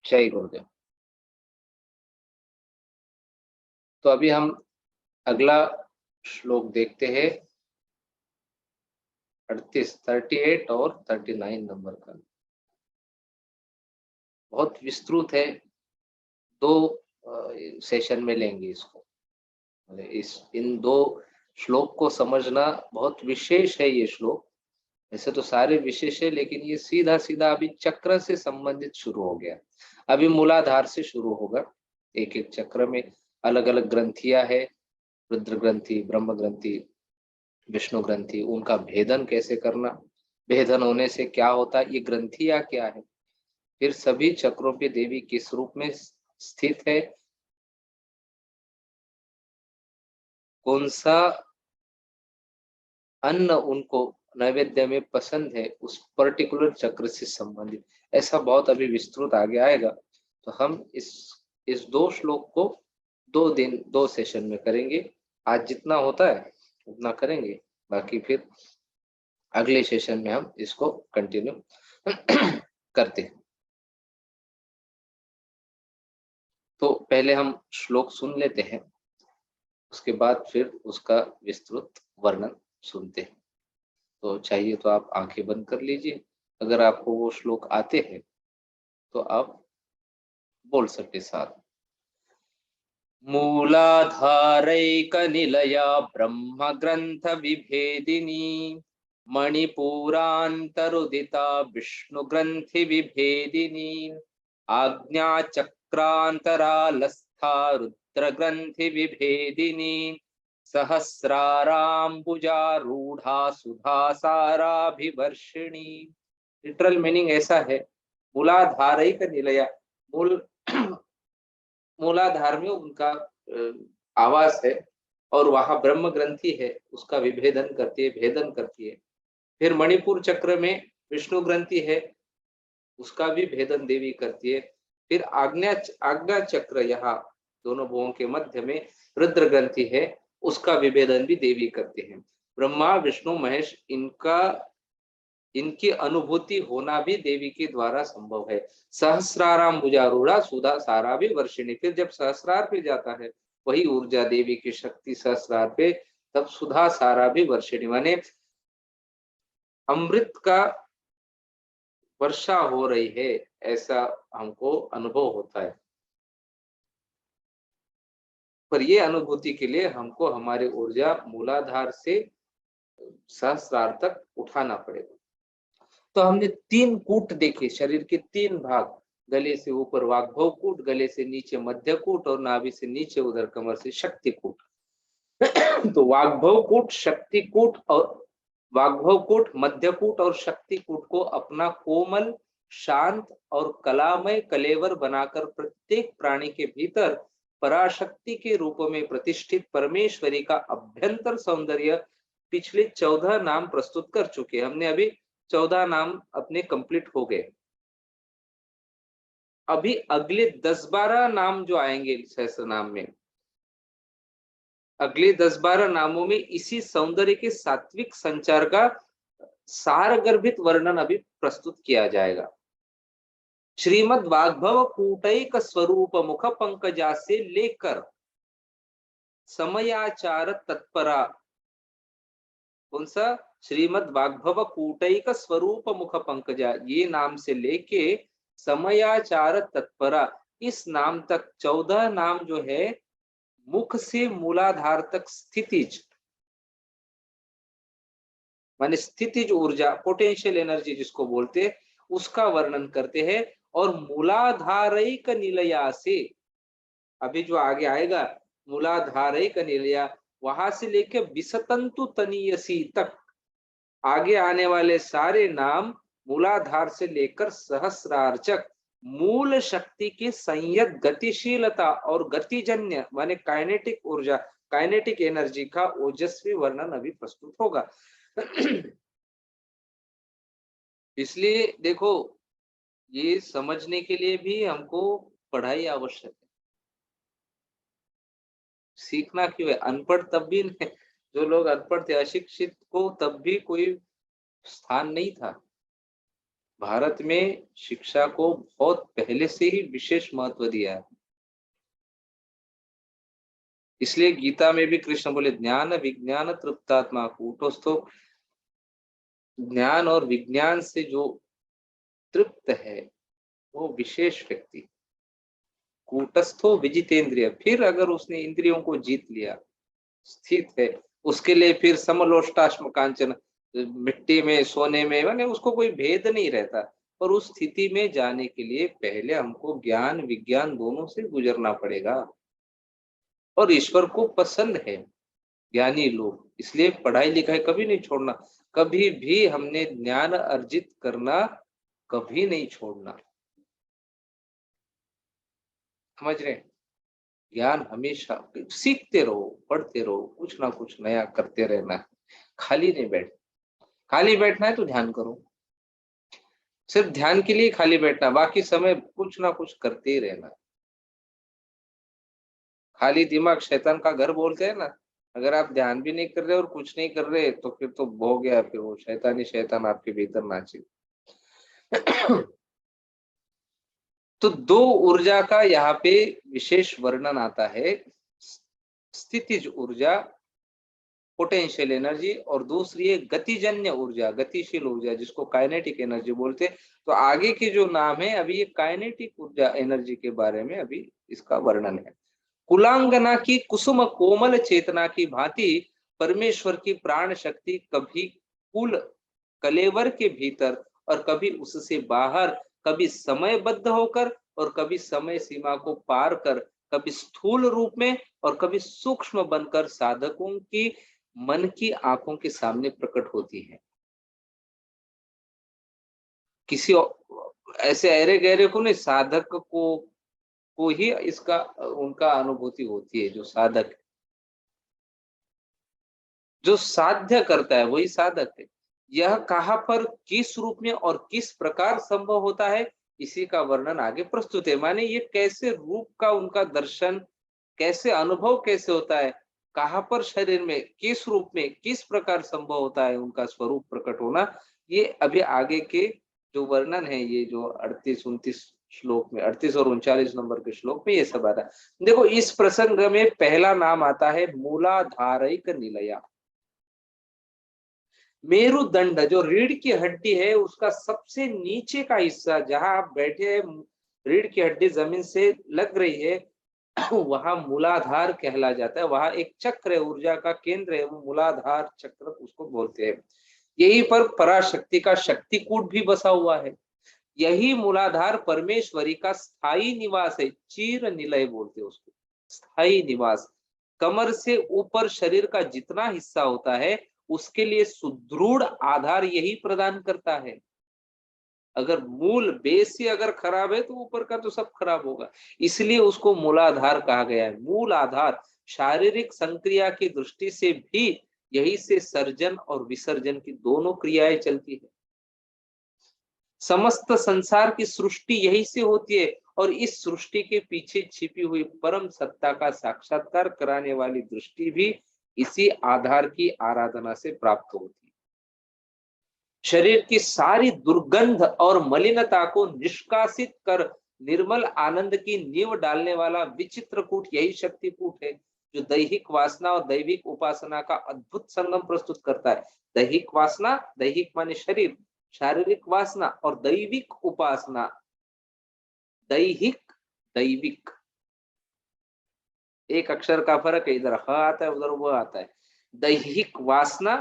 जय गुरुदेव। तो अभी हम अगला श्लोक देखते हैं 38 और 39 नंबर का। बहुत विस्तृत है, दो सेशन में लेंगे इसको। इस इन दो श्लोक को समझना बहुत विशेष है। ये श्लोक ऐसे तो सारे विशेष है, लेकिन ये सीधा सीधा अभी चक्र से संबंधित शुरू हो गया। अभी मूलाधार से शुरू होगा। एक एक चक्र में अलग अलग ग्रंथियां है, रुद्र ग्रंथि, ब्रह्म ग्रंथि, विष्णु ग्रंथि। उनका भेदन कैसे करना, भेदन होने से क्या होता है, ये ग्रंथियां क्या है, फिर सभी चक्रों पे देवी किस रूप में स्थित है, कौन सा अन्न उनको नैवेद्य में पसंद है, उस पर्टिकुलर चक्र से संबंधित। ऐसा बहुत अभी विस्तृत आगे आएगा। तो हम इस दो श्लोक को 2 दिन 2 सेशन में करेंगे। आज जितना होता है उतना करेंगे, बाकी फिर अगले सेशन में हम इसको कंटिन्यू करते हैं। तो पहले हम श्लोक सुन लेते हैं, उसके बाद फिर उसका विस्तृत वर्णन सुनते हैं। तो चाहिए तो आप आंखें बंद कर लीजिए, अगर आपको वो श्लोक आते हैं तो आप बोल सकते साथ। मूलाधारैकनिलया ब्रह्म ग्रंथ विभेदिनी मणिपुरान्तरुदिता विष्णु ग्रंथि विभेदिनी आज्ञा चक्रांतरालस्था रुद्र ग्रंथि विभेदिनी सहस्राराम्बुजारूढ़ा सुधा साराभिवर्षिणी। लिटरल मीनिंग ऐसा है, मूलाधारैक निलया, मूल मूलाधार में उनका आवास है और वहां ब्रह्म ग्रंथि है, उसका विभेदन करती है, भेदन करती है। फिर मणिपुर चक्र में विष्णु ग्रंथि है, उसका भी भेदन देवी करती है। फिर आज्ञा चक्र, यहाँ दोनों भुवों के मध्य में रुद्र ग्रंथि है, उसका विभेदन भी देवी करते हैं। ब्रह्मा विष्णु महेश, इनकी अनुभूति होना भी देवी के द्वारा संभव है। सहस्राराम भुजारूढ़ा सुधा सारा भी वर्षिणी, फिर जब सहस्रार पे जाता है वही ऊर्जा देवी की शक्ति सहस्रार पे, तब सुधा सारा भी वर्षिणी माने अमृत का वर्षा हो रही है, ऐसा हमको अनुभव होता है। पर ये अनुभूति के लिए हमको हमारी ऊर्जा मूलाधार से सहस्रार तक उठाना पड़ेगा। तो हमने 3 कूट देखे, शरीर के 3 भाग, गले से ऊपर वाग्भव कूट, गले से नीचे मध्य कूट और नाभि से नीचे उधर कमर से शक्ति कूट। तो वाग्भव कूट, शक्ति कूट और वाग्भव कूट, मध्य कूट और शक्ति कूट को अपना कोमल, शांत और कलामय कलेवर बनाकर प्रत्येक प्राणी के भीतर पराशक्ति के रूप में प्रतिष्ठित परमेश्वरी का अभ्यंतर सौंदर्य पिछले 14 नाम प्रस्तुत कर चुके। हमने अभी 14 नाम अपने कंप्लीट हो गए। अभी अगले 10-12 नाम जो आएंगे सहस्त्र नाम में, अगले 10-12 नामों में इसी सौंदर्य के सात्विक संचार का सारगर्भित वर्णन अभी प्रस्तुत किया जाएगा। श्रीमद् वाग्भव कूटैक स्वरूप मुख पंकजा से लेकर समयाचार तत्परा, कौन सा, श्रीमद् वाग्भव कूटैक स्वरूप मुख पंकजा, ये नाम से लेके समयाचार तत्परा, इस नाम तक 14 नाम जो है मुख से मूलाधार तक स्थितिज माने स्थितिज ऊर्जा, पोटेंशियल एनर्जी जिसको बोलते, उसका वर्णन करते हैं। और मूलाधारैक निलया से, अभी जो आगे आएगा मूलाधारैक निलया, वहां से लेके विसतंतु तनीयसी तक आगे आने वाले सारे नाम मूलाधार से लेकर सहस्रार्चक मूल शक्ति की संयत गतिशीलता और गतिजन्य माने काइनेटिक ऊर्जा, काइनेटिक एनर्जी का ओजस्वी वर्णन अभी प्रस्तुत होगा। इसलिए देखो, ये समझने के लिए भी हमको पढ़ाई आवश्यक है। सीखना क्यों है, अनपढ़ तब भी नहीं, जो लोग अनपढ़ थे, अशिक्षित को तब भी कोई स्थान नहीं था। भारत में शिक्षा को बहुत पहले से ही विशेष महत्व दिया है। इसलिए गीता में भी कृष्ण बोले ज्ञान विज्ञान तृप्तात्मा कूटस्थो, ज्ञान और विज्ञान से जो तृप्त है वो विशेष व्यक्ति। कूटस्थो विजितेंद्रिय, फिर अगर उसने इंद्रियों को जीत लिया, स्थित है, उसके लिए फिर समलोष्टाश्म कांचन, मिट्टी में सोने में, माने उसको कोई भेद नहीं रहता। पर उस स्थिति में जाने के लिए पहले हमको ज्ञान विज्ञान दोनों से गुजरना पड़ेगा। और ईश्वर को पसंद है ज्ञानी लोग, इसलिए पढ़ाई लिखाई कभी नहीं छोड़ना, कभी भी हमने ज्ञान अर्जित करना कभी नहीं छोड़ना। समझ रहे हैं? ज्ञान हमेशा सीखते रहो, पढ़ते रहो, कुछ ना कुछ नया करते रहना है। खाली नहीं बैठ, खाली बैठना है तो ध्यान करो, सिर्फ ध्यान के लिए खाली बैठना, बाकी समय कुछ ना कुछ करते ही रहना। खाली दिमाग शैतान का घर बोलते हैं ना। अगर आप ध्यान भी नहीं कर रहे और कुछ नहीं कर रहे तो फिर तो हो गया, फिर वो शैतान ही शैतान आपके भीतर नाचे। तो दो ऊर्जा का यहाँ पे विशेष वर्णन आता है, स्थितिज ऊर्जा पोटेंशियल एनर्जी, और दूसरी है गतिजन्य ऊर्जा गतिशील ऊर्जा, जिसको काइनेटिक एनर्जी बोलते हैं। तो आगे के जो नाम है अभी ये काइनेटिक ऊर्जा एनर्जी के बारे में अभी इसका वर्णन है। कुलांगना की कुसुम कोमल चेतना की भांति परमेश्वर की प्राण शक्ति कभी कुल कलेवर के भीतर और कभी उससे बाहर, कभी समयबद्ध होकर और कभी समय सीमा को पार कर, कभी स्थूल रूप में और कभी सूक्ष्म बनकर साधकों की मन की आंखों के सामने प्रकट होती है। किसी ऐसे अहरे गहरे को नहीं, साधक को ही इसका उनका अनुभूति होती है। जो साधक, जो साध्य करता है वही साधक है। यह कहाँ पर किस रूप में और किस प्रकार संभव होता है, इसी का वर्णन आगे प्रस्तुत है। माने ये कैसे रूप का उनका दर्शन, कैसे अनुभव कैसे होता है, कहाँ पर शरीर में किस रूप में किस प्रकार संभव होता है उनका स्वरूप प्रकट होना, ये अभी आगे के जो वर्णन है, ये जो 38-29 श्लोक में, 38 और 39 नंबर के श्लोक में ये सब आता है। देखो इस प्रसंग में पहला नाम आता है मूलाधारिक निलया। मेरुदंड जो रीढ़ की हड्डी है उसका सबसे नीचे का हिस्सा, जहां आप बैठे हैं, रीढ़ की हड्डी जमीन से लग रही है, वहां मूलाधार कहला जाता है। वहां एक चक्र है, ऊर्जा का केंद्र है, वो मूलाधार चक्र उसको बोलते हैं। यही पर पराशक्ति का शक्तिकूट भी बसा हुआ है। यही मूलाधार परमेश्वरी का स्थायी निवास है, चीर निलय बोलते हैं उसको, स्थायी निवास। कमर से ऊपर शरीर का जितना हिस्सा होता है उसके लिए सुदृढ़ आधार यही प्रदान करता है। अगर मूल बेस ही अगर खराब है तो ऊपर का तो सब खराब होगा, इसलिए उसको मूलाधार कहा गया है। मूल आधार शारीरिक संक्रिया की दृष्टि से भी यही से सर्जन और विसर्जन की दोनों क्रियाएं चलती है। समस्त संसार की सृष्टि यही से होती है और इस सृष्टि के पीछे छिपी हुई परम सत्ता का साक्षात्कार कराने वाली दृष्टि भी इसी आधार की आराधना से प्राप्त होती है। शरीर की सारी दुर्गंध और मलिनता को निष्कासित कर निर्मल आनंद की नींव डालने वाला विचित्र कूट यही शक्ति कूट है, जो दैहिक वासना और दैविक उपासना का अद्भुत संगम प्रस्तुत करता है। दैहिक वासना, दैहिक माने शरीर, शारीरिक वासना और दैविक उपासना, दैहिक दैविक एक अक्षर का फर्क है, इधर ह आता है उधर वो आता है। दैहिक वासना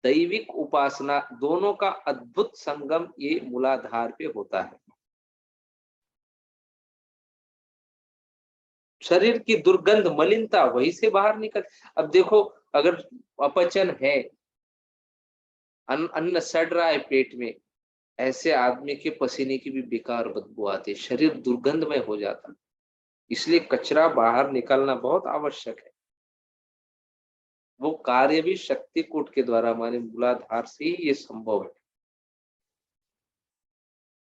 दैविक उपासना दोनों का अद्भुत संगम ये मूलाधार पे होता है। शरीर की दुर्गंध मलिनता वहीं से बाहर निकल। अब देखो अगर अपचन है, अन्न सड़ रहा है पेट में, ऐसे आदमी के पसीने की भी बेकार बदबू आती है, शरीर दुर्गंधमय हो जाता है। इसलिए कचरा बाहर निकालना बहुत आवश्यक है। वो कार्य भी शक्तिकूट के द्वारा, माने मूलाधार से ही ये संभव है,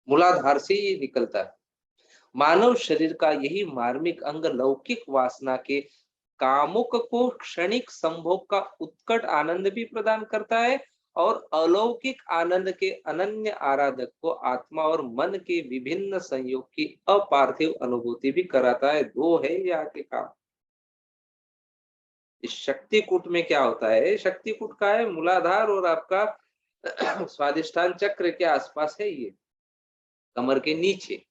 मूलाधार से ही निकलता है। मानव शरीर का यही मार्मिक अंग लौकिक वासना के कामुक को क्षणिक संभोग का उत्कट आनंद भी प्रदान करता है और अलौकिक आनंद के अनन्य आराधक को आत्मा और मन के विभिन्न संयोग की अपार्थिव अनुभूति भी कराता है। दो है ये आगे काम। इस शक्ति कूट में क्या होता है, शक्ति कूट का है मूलाधार और आपका स्वादिष्ठान चक्र के आसपास है, ये कमर के नीचे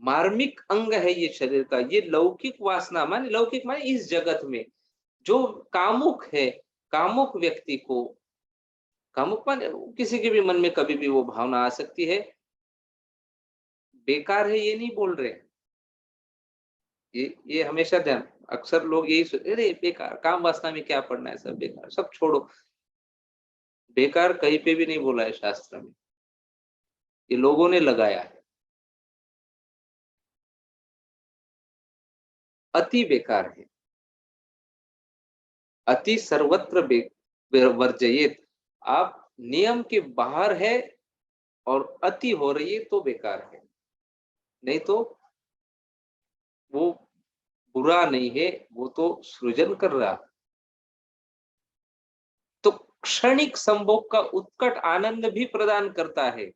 मार्मिक अंग है ये शरीर का। ये लौकिक वासना माने, लौकिक माने इस जगत में जो कामुक है, कामुक व्यक्ति को, कामुक माने किसी के भी मन में कभी भी वो भावना आ सकती है, बेकार है ये नहीं बोल रहे। ये हमेशा ध्यान, अक्सर लोग यही सोचते अरे बेकार, काम वासना में क्या पढ़ना है, सब बेकार, सब छोड़ो। बेकार कहीं पे भी नहीं बोला है शास्त्र में, ये लोगों ने लगाया है। अति बेकार है, अति सर्वत्र वर्जयेत। आप नियम के बाहर है और अति हो रही है तो बेकार है, नहीं तो वो बुरा नहीं है, वो तो सृजन कर रहा। तो क्षणिक संभोग का उत्कट आनंद भी प्रदान करता है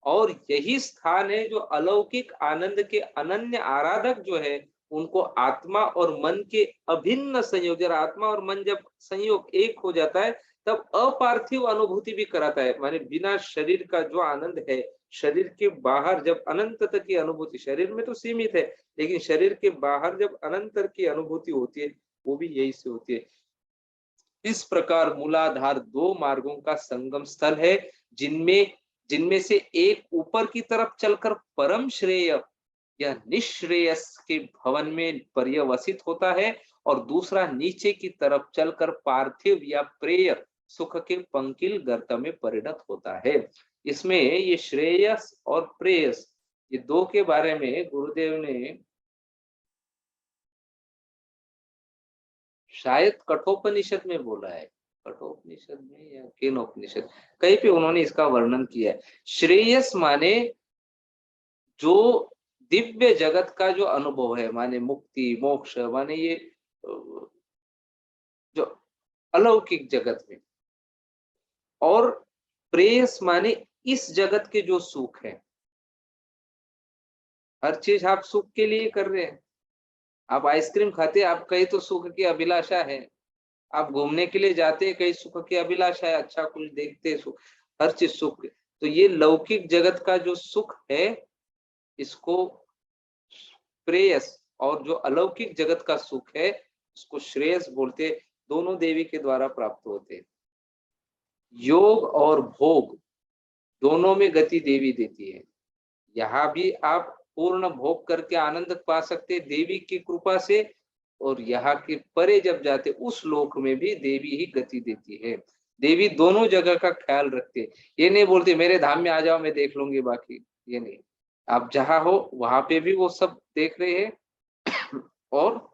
और यही स्थान है जो अलौकिक आनंद के अनन्य आराधक जो है उनको आत्मा और मन के अभिन्न संयोग, जब आत्मा और मन जब संयोग एक हो जाता है तब अपार्थिव अनुभूति भी कराता है। माने बिना शरीर का जो आनंद है, शरीर के बाहर जब अनंत तक की अनुभूति, शरीर में तो सीमित है लेकिन शरीर के बाहर जब अनंत तक की अनुभूति होती है वो भी यही से होती है। इस प्रकार मूलाधार दो मार्गों का संगम स्थल है, जिनमें जिनमें से एक ऊपर की तरफ चलकर परम श्रेय या निश्रेयस के भवन में पर्यवसित होता है और दूसरा नीचे की तरफ चलकर पार्थिव या प्रेय सुख के पंकिल गर्त में परिणत होता है। इसमें ये श्रेयस और प्रेयस, ये दो के बारे में गुरुदेव ने शायद कठोपनिषद में बोला है, कठोपनिषद में या केनोपनिषद, कहीं पे उन्होंने इसका वर्णन किया है। श्रेयस माने जो दिव्य जगत का जो अनुभव है, माने मुक्ति मोक्ष, माने ये जो अलौकिक जगत में, और प्रेयस माने इस जगत के जो सुख है। हर चीज आप सुख के लिए कर रहे हैं, आप आइसक्रीम खाते, आप कहीं तो सुख की अभिलाषा है, आप घूमने के लिए जाते, कहीं सुख की अभिलाषा है, अच्छा कुछ देखते सुख, हर चीज सुख। तो ये लौकिक जगत का जो सुख है इसको प्रेयस, और जो अलौकिक जगत का सुख है उसको श्रेयस बोलते। दोनों देवी के द्वारा प्राप्त होते। योग और भोग दोनों में गति देवी देती है। यहाँ भी आप पूर्ण भोग करके आनंद पा सकते देवी की कृपा से, और यहाँ के परे जब जाते उस लोक में भी देवी ही गति देती है। देवी दोनों जगह का ख्याल रखते, ये नहीं बोलते मेरे धाम में आ जाओ मैं देख लूंगी बाकी, ये नहीं, आप जहां हो वहां पे भी वो सब देख रहे हैं। और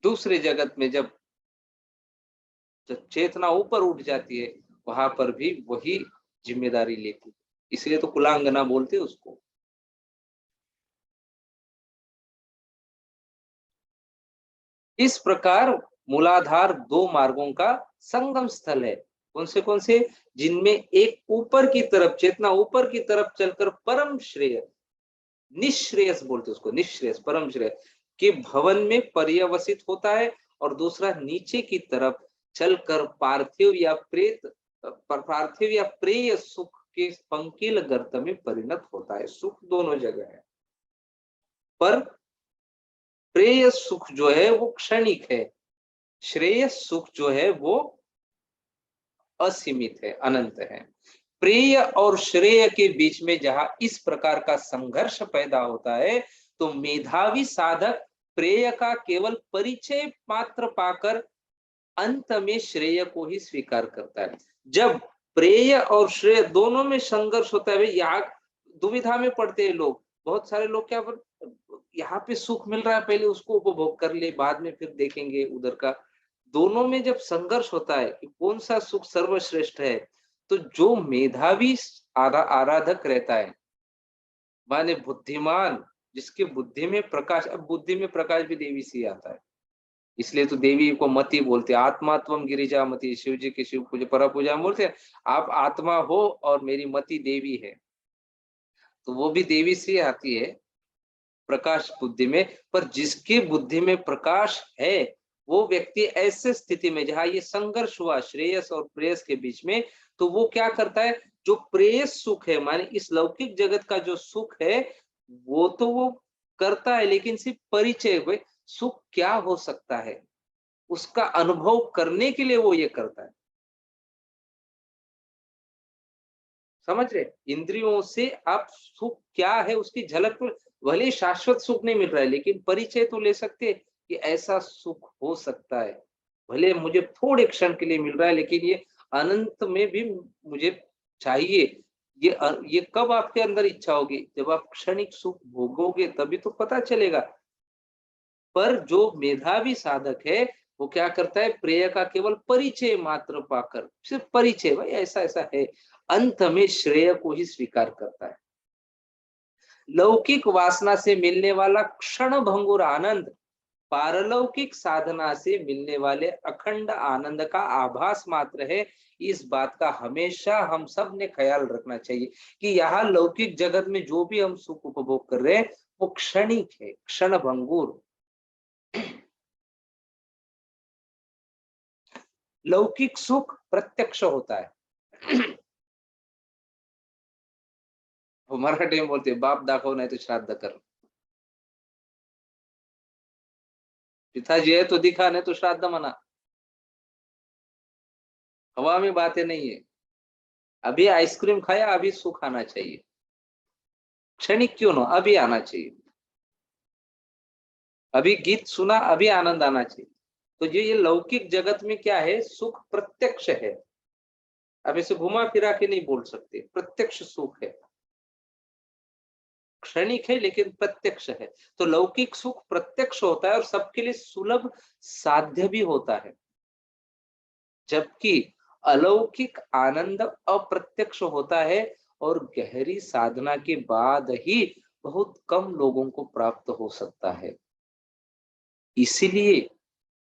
दूसरे जगत में जब चेतना ऊपर उठ जाती है वहां पर भी वही जिम्मेदारी लेती है, इसलिए तो कुलांगना बोलते हैं उसको। इस प्रकार मूलाधार दो मार्गों का संगम स्थल है। कौन से, जिनमें एक ऊपर की तरफ, चेतना ऊपर की तरफ चलकर परम श्रेय, निश्रेयस बोलते उसको, निश्रेयस परम श्रेय के भवन में पर्यवसित होता है, और दूसरा नीचे की तरफ चलकर पार्थिव या प्रेय सुख के पंकिल गर्त में परिणत होता है। सुख दोनों जगह है, पर प्रेय सुख जो है वो क्षणिक है, श्रेय सुख जो है वो असीमित है, अनंत है। प्रेय और श्रेय के बीच में जहां इस प्रकार का संघर्ष पैदा होता है तो मेधावी साधक प्रेय का केवल परिचय मात्र पाकर अंत में श्रेय को ही स्वीकार करता है। जब प्रेय और श्रेय दोनों में संघर्ष होता है, यहाँ दुविधा में पड़ते हैं लोग। बहुत सारे लोग क्या, यहाँ पे सुख मिल रहा है पहले उसको उपभोग कर ले, बाद में फिर देखेंगे उधर का। दोनों में जब संघर्ष होता है कि कौन सा सुख सर्वश्रेष्ठ है, तो जो मेधावी आराधक रहता है, माने बुद्धिमान, जिसके बुद्धि में प्रकाश, अब बुद्धि में प्रकाश भी देवी से आता है, इसलिए तो देवी को मति बोलते, आत्मा त्वम गिरिजा मति, शिव जी की शिव पूजा पर पूजा में बोलते हैं आप आत्मा हो और मेरी मति देवी है। तो वो भी देवी से आती है प्रकाश बुद्धि में। पर जिसकी बुद्धि में प्रकाश है वो व्यक्ति ऐसे स्थिति में जहां ये संघर्ष हुआ श्रेयस और प्रेयस के बीच में, तो वो क्या करता है, जो प्रेयस सुख है माने इस लौकिक जगत का जो सुख है वो तो वो करता है, लेकिन सिर्फ परिचय, भाई सुख क्या हो सकता है उसका अनुभव करने के लिए वो ये करता है। समझ रहे, इंद्रियों से आप सुख क्या है उसकी झलक, भले शाश्वत सुख नहीं मिल रहा है लेकिन परिचय तो ले सकते हैं कि ऐसा सुख हो सकता है। भले मुझे थोड़े क्षण के लिए मिल रहा है लेकिन ये अनंत में भी मुझे चाहिए। ये कब आपके अंदर इच्छा होगी, जब आप क्षणिक सुख भोगोगे तभी तो पता चलेगा। पर जो मेधावी साधक है वो क्या करता है, प्रेय का केवल परिचय मात्र पाकर, सिर्फ परिचय, भाई ऐसा ऐसा है, अंत में श्रेय को ही स्वीकार करता है। लौकिक वासना से मिलने वाला क्षण भंगुर आनंद पारलौकिक साधना से मिलने वाले अखंड आनंद का आभास मात्र है। इस बात का हमेशा हम सब ने ख्याल रखना चाहिए कि यहाँ लौकिक जगत में जो भी हम सुख उपभोग कर रहे हैं वो क्षणिक है, क्षण भंगुर। लौकिक सुख प्रत्यक्ष होता है। वो मराठी में बोलते बाप दाखव नहीं तो श्राद्ध कर, पिताजी है तो दिखा नहीं तो श्राद्ध मना। हवा में बातें नहीं है। अभी आइसक्रीम खाया अभी सुख आना चाहिए, क्षणिक क्यों ना अभी आना चाहिए। अभी गीत सुना अभी आनंद आना चाहिए। तो ये लौकिक जगत में क्या है, सुख प्रत्यक्ष है। अब इसे घुमा फिरा के नहीं बोल सकते, प्रत्यक्ष सुख है, क्षणिक है लेकिन प्रत्यक्ष है। तो लौकिक सुख प्रत्यक्ष होता है और सबके लिए सुलभ साध्य भी होता है, जबकि अलौकिक आनंद अप्रत्यक्ष होता है और गहरी साधना के बाद ही बहुत कम लोगों को प्राप्त हो सकता है। इसीलिए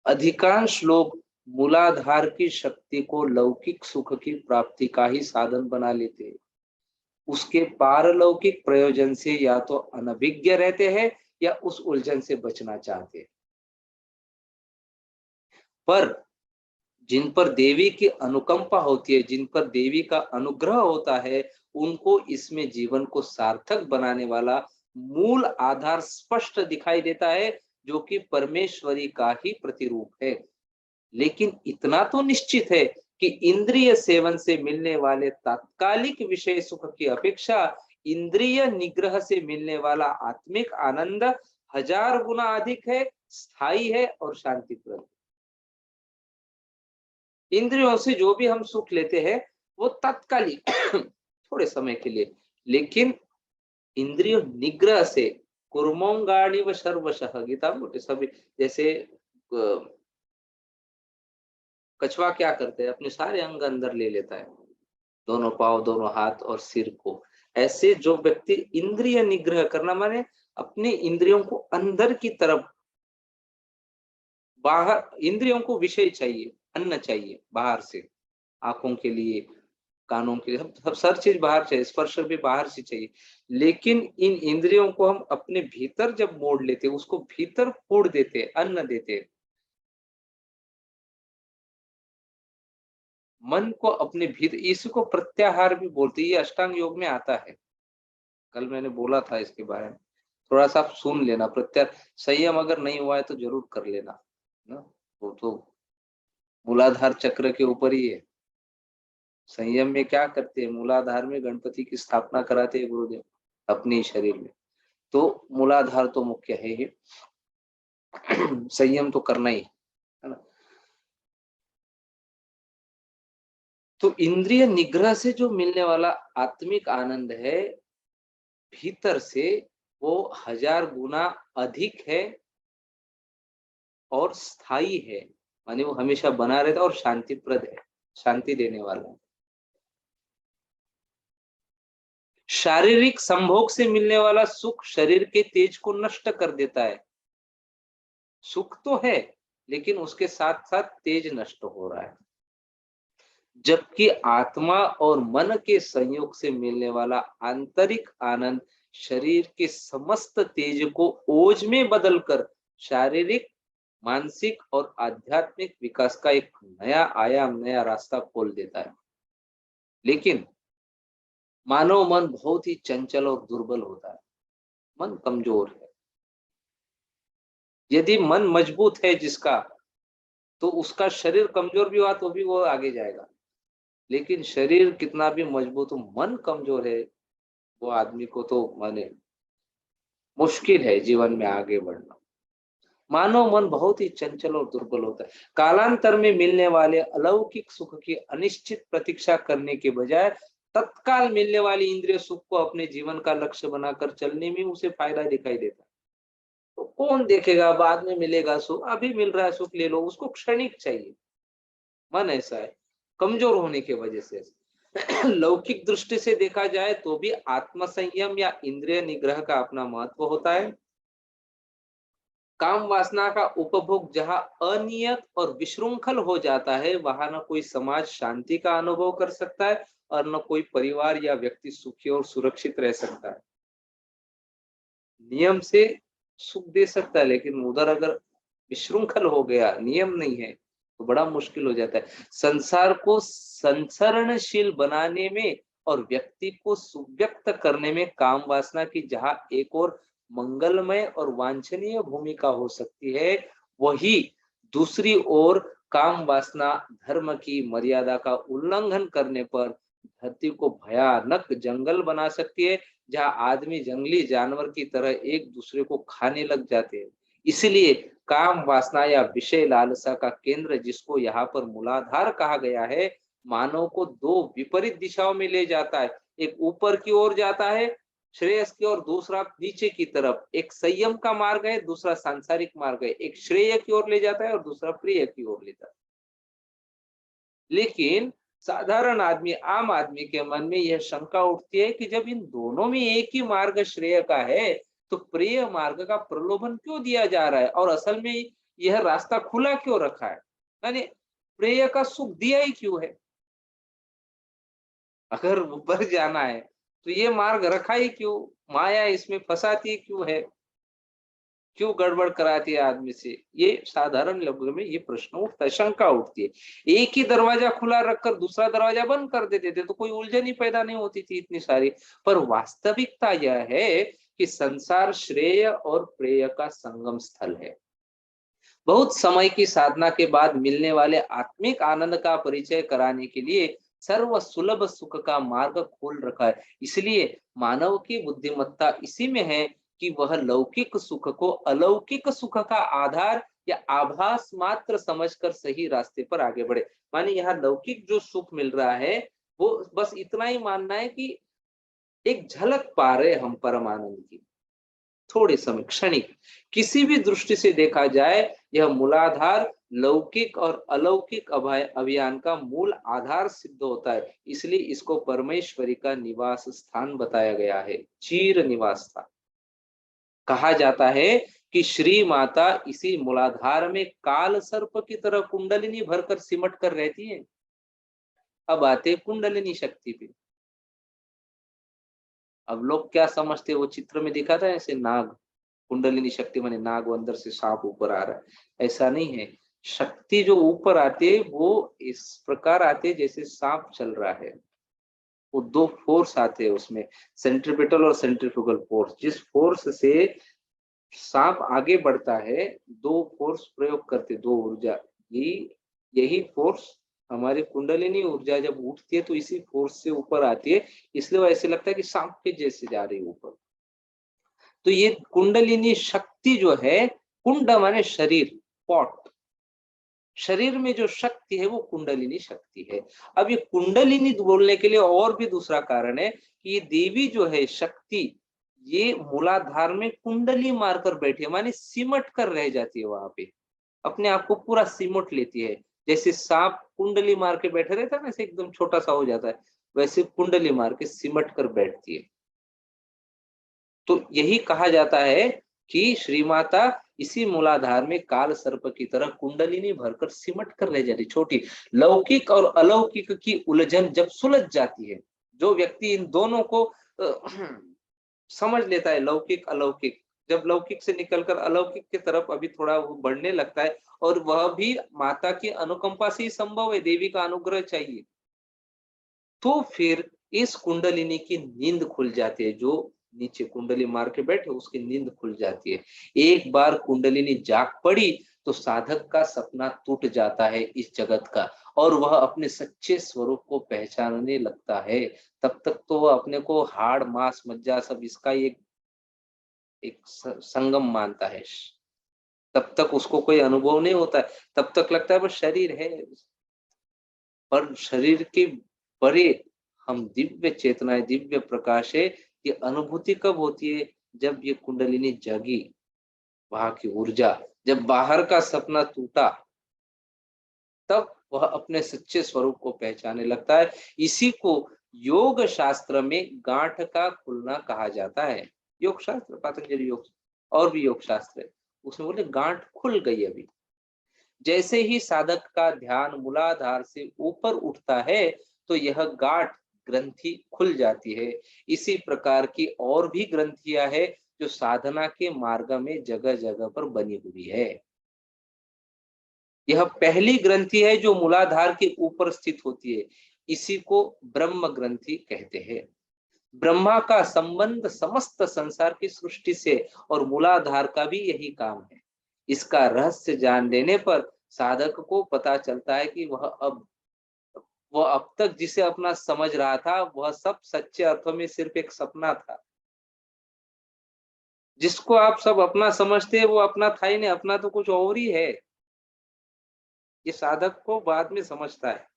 अधिकांश लोग मूलाधार की शक्ति को लौकिक सुख की प्राप्ति का ही साधन बना लेते हैं। उसके पारलौकिक प्रयोजन से या तो अनभिज्ञ रहते हैं या उस उलझन से बचना चाहते हैं। पर जिन पर देवी की अनुकंपा होती है, जिन पर देवी का अनुग्रह होता है, उनको इसमें जीवन को सार्थक बनाने वाला मूल आधार स्पष्ट दिखाई देता है, जो कि परमेश्वरी का ही प्रतिरूप है। लेकिन इतना तो निश्चित है कि इंद्रिय सेवन से मिलने वाले तात्कालिक विषय सुख की अपेक्षा इंद्रिय निग्रह से मिलने वाला आत्मिक आनंद 1000 गुना अधिक है, स्थायी है और शांतिप्रद। इंद्रियों से जो भी हम सुख लेते हैं वो तात्कालिक थोड़े समय के लिए, लेकिन इंद्रिय निग्रह से कुर्मोंगाणी व सर्वशः, गीता में सभी, जैसे कछुआ क्या करते हैं, अपने सारे अंग अंदर ले लेता है, दोनों पांव, दोनों हाथ और सिर को। ऐसे जो व्यक्ति इंद्रिय निग्रह करना माने अपने इंद्रियों को अंदर की तरफ, बाहर इंद्रियों को विषय चाहिए, अन्न चाहिए बाहर से, आंखों के लिए, कानों के लिए, सब सब चीज बाहर चाहिए, स्पर्श भी बाहर से चाहिए। लेकिन इन इंद्रियों को हम अपने भीतर जब मोड़ लेते, उसको भीतर फोड़ देते, अन्न देते, मन को अपने भीतर, इसको प्रत्याहार भी बोलते हैं, ये अष्टांग योग में आता है। कल मैंने बोला था इसके बारे में, थोड़ा सा आप सुन लेना। प्रत्याहार संयम अगर नहीं हुआ है तो जरूर कर लेना ना, वो तो मूलाधार चक्र के ऊपर ही है। संयम में क्या करते हैं, मूलाधार में गणपति की स्थापना कराते हैं गुरुदेव अपने शरीर में। तो मूलाधार तो मुख्य है ही, संयम तो करना ही है ना। तो इंद्रिय निग्रह से जो मिलने वाला आत्मिक आनंद है भीतर से, वो 1000 गुना अधिक है और स्थायी है, माने वो हमेशा बना रहता है और शांतिप्रद है, शांति देने वाला है। शारीरिक संभोग से मिलने वाला सुख शरीर के तेज को नष्ट कर देता है। सुख तो है लेकिन उसके साथ साथ तेज नष्ट हो रहा है। जबकि आत्मा और मन के संयोग से मिलने वाला आंतरिक आनंद शरीर के समस्त तेज को ओज में बदलकर शारीरिक, मानसिक और आध्यात्मिक विकास का एक नया आयाम, नया रास्ता खोल देता है। लेकिन मानव मन बहुत ही चंचल और दुर्बल होता है, मन कमजोर है। यदि मन मजबूत है जिसका, तो उसका शरीर कमजोर भी हुआ तो भी वो आगे जाएगा। लेकिन शरीर कितना भी मजबूत हो, मन कमजोर है, वो आदमी को तो माने मुश्किल है जीवन में आगे बढ़ना। मानव मन बहुत ही चंचल और दुर्बल होता है। कालांतर में मिलने वाले अलौकिक सुख की अनिश्चित प्रतीक्षा करने के बजाय तत्काल मिलने वाली इंद्रिय सुख को अपने जीवन का लक्ष्य बनाकर चलने में उसे फायदा दिखाई देता है। तो कौन देखेगा, बाद में मिलेगा सुख, अभी मिल रहा है सुख ले लो, उसको क्षणिक चाहिए। मन ऐसा है, कमजोर होने की वजह से। लौकिक दृष्टि से देखा जाए तो भी आत्म संयम या इंद्रिय निग्रह का अपना महत्व होता है। काम वासना का उपभोग जहां अनियत और विशृंखल हो जाता है, वहां न कोई समाज शांति का अनुभव कर सकता है और न कोई परिवार या व्यक्ति सुखी और सुरक्षित रह सकता है। नियम से सुख दे सकता है, लेकिन उधर अगर विशृंखल हो गया, नियम नहीं है, तो बड़ा मुश्किल हो जाता है। संसार को संसरणशील बनाने में और व्यक्ति को सुव्यक्त करने में काम वासना की जहां एक और मंगलमय और वांछनीय भूमिका हो सकती है, वही दूसरी ओर काम वासना धर्म की मर्यादा का उल्लंघन करने पर धरती को भयानक जंगल बना सकती है, जहां आदमी जंगली जानवर की तरह एक दूसरे को खाने लग जाते हैं। इसलिए काम वासना या विषय लालसा का केंद्र, जिसको यहाँ पर मूलाधार कहा गया है, मानव को दो विपरीत दिशाओं में ले जाता है। एक ऊपर की ओर जाता है श्रेयस की ओर, दूसरा नीचे की तरफ। एक संयम का मार्ग है, दूसरा सांसारिक मार्ग है। एक श्रेय की ओर ले जाता है और दूसरा प्रिय की ओर ले जाता है। लेकिन साधारण आदमी, आम आदमी के मन में यह शंका उठती है कि जब इन दोनों में एक ही मार्ग श्रेय का है, तो प्रिय मार्ग का प्रलोभन क्यों दिया जा रहा है, और असल में यह रास्ता खुला क्यों रखा है? यानी प्रिय का सुख दिया ही क्यों है? अगर ऊपर जाना है तो ये मार्ग रखा ही क्यों? माया इसमें फंसाती क्यों है? क्यों गड़बड़ कराती है आदमी से? ये साधारण लोगों में ये प्रश्न उठता है, शंका उठती है। एक ही दरवाजा खुला रखकर दूसरा दरवाजा बंद कर देते थे तो कोई उलझन ही पैदा नहीं होती थी इतनी सारी। पर वास्तविकता यह है कि संसार श्रेय और प्रेय का संगम स्थल है। बहुत समय की साधना के बाद मिलने वाले आत्मिक आनंद का परिचय कराने के लिए सर्व सुलभ सुख का मार्ग खोल रखा है। इसलिए मानव की बुद्धिमत्ता इसी में है कि वह लौकिक सुख को अलौकिक सुख का आधार या आभास मात्र समझकर सही रास्ते पर आगे बढ़े। माने यहाँ लौकिक जो सुख मिल रहा है, वो बस इतना ही मानना है कि एक झलक पा रहे हम परमानंद की, थोड़े समय, क्षणिक। किसी भी दृष्टि से देखा जाए, यह मूलाधार लौकिक और अलौकिक अभियान का मूल आधार सिद्ध होता है। इसलिए इसको परमेश्वरी का निवास स्थान बताया गया है, चीर निवास स्थान। कहा जाता है कि श्री माता इसी मूलाधार में काल सर्प की तरह कुंडलिनी भरकर सिमट कर रहती है। अब आते कुंडलिनी शक्ति पे। अब लोग क्या समझते हैं, वो चित्र में दिखाता है ऐसे नाग, कुंडलिनी शक्ति माने नाग, वो अंदर से सांप ऊपर आ रहा है, ऐसा नहीं है। शक्ति जो ऊपर आती है वो इस प्रकार आती है जैसे सांप चल रहा है। वो दो फोर्स आते हैं उसमें, सेंट्रीपिटल और सेंट्रीफ्यूगल फोर्स। जिस फोर्स से सांप आगे बढ़ता है, दो फोर्स प्रयोग करते, दो ऊर्जा, यही यही फोर्स हमारी कुंडलिनी ऊर्जा जब उठती है तो इसी फोर्स से ऊपर आती है। इसलिए वो ऐसे लगता है कि सांप के जैसे जा रही है ऊपर। तो ये कुंडलिनी शक्ति जो है, कुंड माने शरीर, पॉट, शरीर में जो शक्ति है वो कुंडलिनी शक्ति है। अब ये कुंडलिनी बोलने के लिए और भी दूसरा कारण है कि ये देवी जो है शक्ति, ये मूलाधार में कुंडली मारकर बैठी है, माने सिमट कर रह जाती है वहां पे, अपने आप को पूरा सिमट लेती है। जैसे सांप कुंडली मार के बैठे रहता है ना, ऐसे एकदम छोटा सा हो जाता है, वैसे कुंडली मार के सिमट कर बैठती है। तो यही कहा जाता है कि श्री माता इसी मूलाधार में काल सर्प की तरह कुंडलिनी भरकर सिमट कर रह जाती, छोटी। लौकिक और अलौकिक की उलझन जब सुलझ जाती है, जो व्यक्ति इन दोनों को समझ लेता है, लौकिक अलौकिक, जब लौकिक से निकलकर अलौकिक की तरफ अभी थोड़ा वो बढ़ने लगता है, और वह भी माता की अनुकंपा से ही संभव है, देवी का अनुग्रह चाहिए, तो फिर इस कुंडलिनी की नींद खुल जाती है। जो नीचे कुंडली मार के बैठे उसकी नींद खुल जाती है। एक बार कुंडलिनी जाग पड़ी तो साधक का सपना टूट जाता है इस जगत का, और वह अपने सच्चे स्वरूप को पहचानने लगता है। तब तक तो वह अपने को हाड़ मांस मज्जा सब इसका एक एक संगम मानता है। तब तक उसको कोई अनुभव नहीं होता है, तब तक लगता है बस शरीर है। पर शरीर के परे हम दिव्य चेतनाएं, दिव्य प्रकाश है। ये अनुभूति कब होती है? जब ये कुंडलिनी जगी, वहां की ऊर्जा, जब बाहर का सपना टूटा, तब वह अपने सच्चे स्वरूप को पहचानने लगता है। इसी को योग शास्त्र में गांठ का खुलना कहा जाता है। योग शास्त्र, पतंजलि योग और भी योग शास्त्र है, उसमें बोले गांठ खुल गई। अभी जैसे ही साधक का ध्यान मूलाधार से ऊपर उठता है तो यह गांठ ग्रंथि खुल जाती है। इसी प्रकार की और भी ग्रंथियां है जो साधना के मार्ग में जगह जगह पर बनी हुई है। यह पहली ग्रंथि है जो मूलाधार के ऊपर स्थित होती है। इसी को ब्रह्म ग्रंथि कहते हैं। ब्रह्मा का संबंध समस्त संसार की सृष्टि से और मूलाधार का भी यही काम है। इसका रहस्य जान लेने पर साधक को पता चलता है कि वह अब तक जिसे अपना समझ रहा था वह सब सच्चे अर्थों में सिर्फ एक सपना था। जिसको आप सब अपना समझते हैं वो अपना था ही नहीं, अपना तो कुछ और ही है। ये साधक को बाद में समझता है।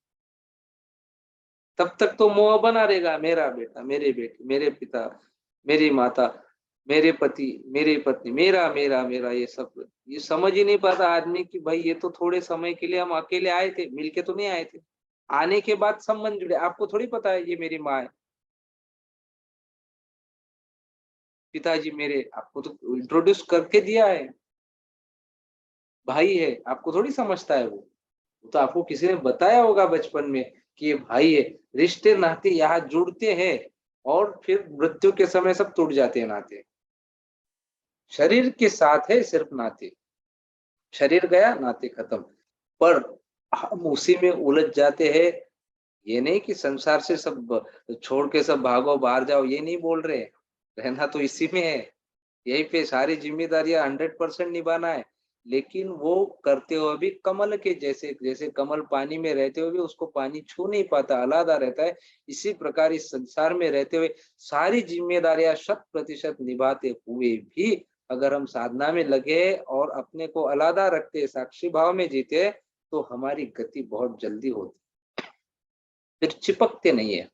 तब तक तो मोह बना रहेगा, मेरा बेटा, मेरे बेटे, मेरे पिता, मेरी माता, मेरे पति, मेरी पत्नी, मेरा मेरा मेरा, ये सब ये समझ ही नहीं पाता आदमी कि भाई ये तो थोड़े समय के लिए हम अकेले आए थे, मिलके तो नहीं आए थे। आने के बाद संबंध जुड़े। आपको थोड़ी पता है ये मेरी माँ है, पिताजी मेरे, आपको तो इंट्रोड्यूस करके दिया है। भाई है, आपको थोड़ी समझता है वो तो आपको किसी ने बताया होगा बचपन में कि ये भाई है। रिश्ते नाते यहाँ जुड़ते हैं और फिर मृत्यु के समय सब टूट जाते हैं नाते। शरीर के साथ है सिर्फ नाते, शरीर गया नाते खत्म। पर हम उसी में उलझ जाते हैं। ये नहीं कि संसार से सब छोड़ के सब भागो बाहर जाओ, ये नहीं बोल रहे। रहना तो इसी में है, यही पे सारी जिम्मेदारियां 100% निभाना है। लेकिन वो करते हुए भी कमल के जैसे, जैसे कमल पानी में रहते हुए भी उसको पानी छू नहीं पाता, अलग रहता है। इसी प्रकार इस संसार में रहते हुए सारी जिम्मेदारियां 100% निभाते हुए भी अगर हम साधना में लगे और अपने को अलग रखते, साक्षी भाव में जीते, तो हमारी गति बहुत जल्दी होती, फिर चिपकते नहीं है।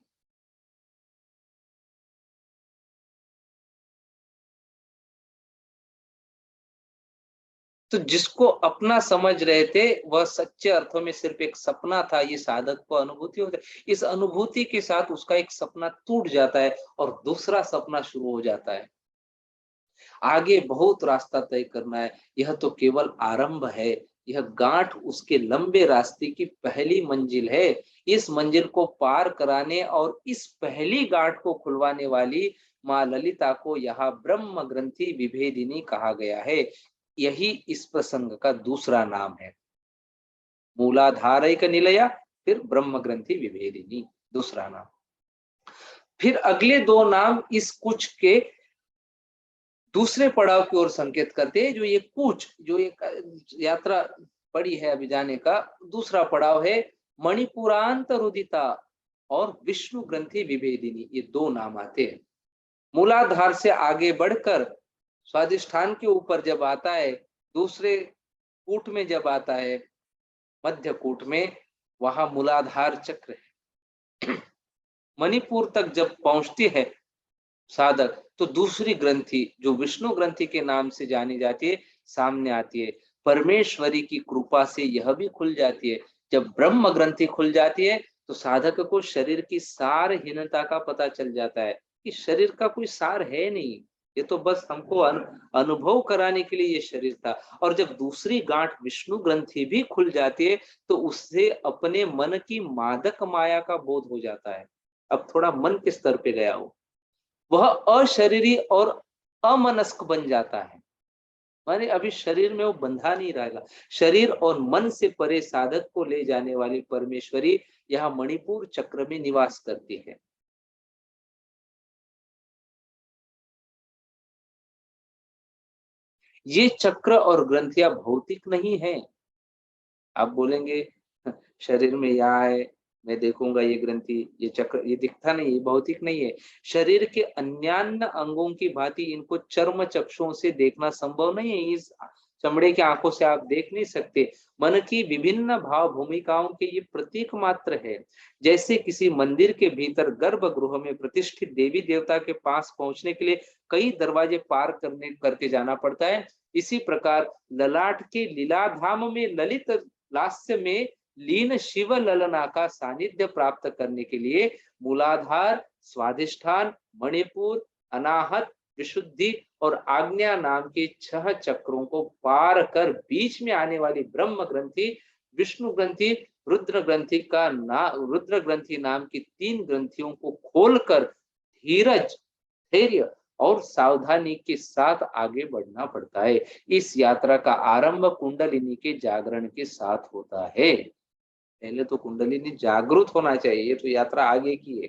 तो जिसको अपना समझ रहे थे वह सच्चे अर्थों में सिर्फ एक सपना था, ये साधक को अनुभूति होती है। इस अनुभूति के साथ उसका एक सपना टूट जाता है और दूसरा सपना शुरू हो जाता है। आगे बहुत रास्ता तय करना है, यह तो केवल आरंभ है। यह गांठ उसके लंबे रास्ते की पहली मंजिल है। इस मंजिल को पार कराने और इस पहली गांठ को खुलवाने वाली माँ ललिता को यहाँ ब्रह्म ग्रंथि विभेदिनी कहा गया है। यही इस प्रसंग का दूसरा नाम है। मूलाधारिक निलया, फिर ब्रह्म ग्रंथि विभेदिनी, दूसरा नाम। फिर अगले दो नाम इस कुछ के दूसरे पड़ाव की ओर संकेत करते हैं। जो ये कूच, जो एक यात्रा पड़ी है अभी जाने का, दूसरा पड़ाव है मणिपुरांत रुदिता और विष्णु ग्रंथि विभेदिनी, ये दो नाम आते हैं। मूलाधार से आगे बढ़कर स्वादिष्ठान के ऊपर जब आता है, दूसरे कूट में जब आता है, मध्य कूट में, वहां मूलाधार चक्र है। मणिपुर तक जब पहुंचती है साधक, तो दूसरी ग्रंथि जो विष्णु ग्रंथि के नाम से जानी जाती है सामने आती है। परमेश्वरी की कृपा से यह भी खुल जाती है। जब ब्रह्म ग्रंथि खुल जाती है तो साधक को शरीर की सारहीनता का पता चल जाता है कि शरीर का कोई सार है नहीं, ये तो बस हमको अनुभव कराने के लिए ये शरीर था। और जब दूसरी गांठ विष्णु ग्रंथि भी खुल जाती है तो उससे अपने मन की मादक माया का बोध हो जाता है। अब थोड़ा मन के स्तर पे गया हो, वह अशरीरी और अमनस्क बन जाता है। माने अभी शरीर में वो बंधा नहीं रहेगा। शरीर और मन से परे साधक को ले जाने वाली परमेश्वरी यहाँ मणिपुर चक्र में निवास करती है। ये चक्र और ग्रंथियां भौतिक नहीं है। आप बोलेंगे शरीर में यहाँ है, मैं देखूंगा ये ग्रंथि, ये चक्र, ये दिखता नहीं, ये भौतिक नहीं है। शरीर के अन्यान्य अंगों की भांति इनको चर्म चक्षुओं से देखना संभव नहीं है। इस चमड़े की आंखों से आप देख नहीं सकते। मन की विभिन्न भाव भूमिकाओं के ये प्रतीक मात्र है। जैसे किसी मंदिर के भीतर गर्भगृह में प्रतिष्ठित देवी देवता के पास पहुंचने के लिए कई दरवाजे पार करके जाना पड़ता है, इसी प्रकार ललाट के लीलाधाम में ललित लास्य में लीन शिव ललना का सानिध्य प्राप्त करने के लिए मूलाधार, स्वाधिष्ठान, मणिपुर, अनाहत, विशुद्धि और आज्ञा नाम के 6 चक्रों को पार कर बीच में आने वाली ब्रह्म ग्रंथि, विष्णु ग्रंथि, रुद्र ग्रंथि नाम की 3 ग्रंथियों को खोलकर धीरज, धैर्य और सावधानी के साथ आगे बढ़ना पड़ता है। इस यात्रा का आरंभ कुंडलिनी के जागरण के साथ होता है। पहले तो कुंडलिनी जागृत होना चाहिए, ये तो यात्रा आगे की है।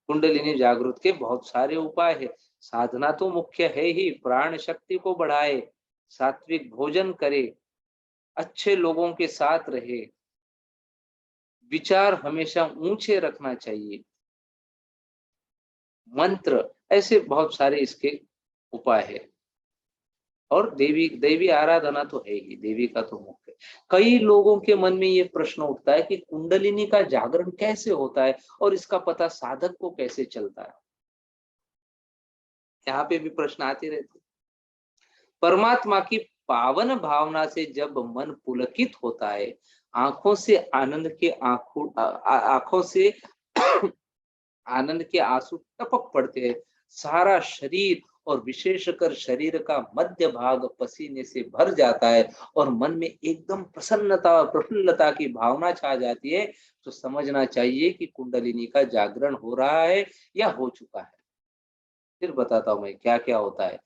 कुंडलिनी जागृत के बहुत सारे उपाय है। साधना तो मुख्य है ही, प्राण शक्ति को बढ़ाए, सात्विक भोजन करे, अच्छे लोगों के साथ रहे, विचार हमेशा ऊंचे रखना चाहिए, मंत्र, ऐसे बहुत सारे इसके उपाय है। और देवी देवी आराधना तो है ही, देवी का तो मुख्य। कई लोगों के मन में ये प्रश्न उठता है कि कुंडलिनी का जागरण कैसे होता है और इसका पता साधक को कैसे चलता है। यहाँ पे भी प्रश्न आते रहते। परमात्मा की पावन भावना से जब मन पुलकित होता है, आंखों से आनंद के आंखों से आनंद के आंसू टपक पड़ते हैं। सारा शरीर और विशेषकर शरीर का मध्य भाग पसीने से भर जाता है और मन में एकदम प्रसन्नता और प्रफुल्लता की भावना छा जाती है। तो समझना चाहिए कि कुंडलिनी का जागरण हो रहा है या हो चुका है। फिर बताता हूं मैं क्या क्या होता है।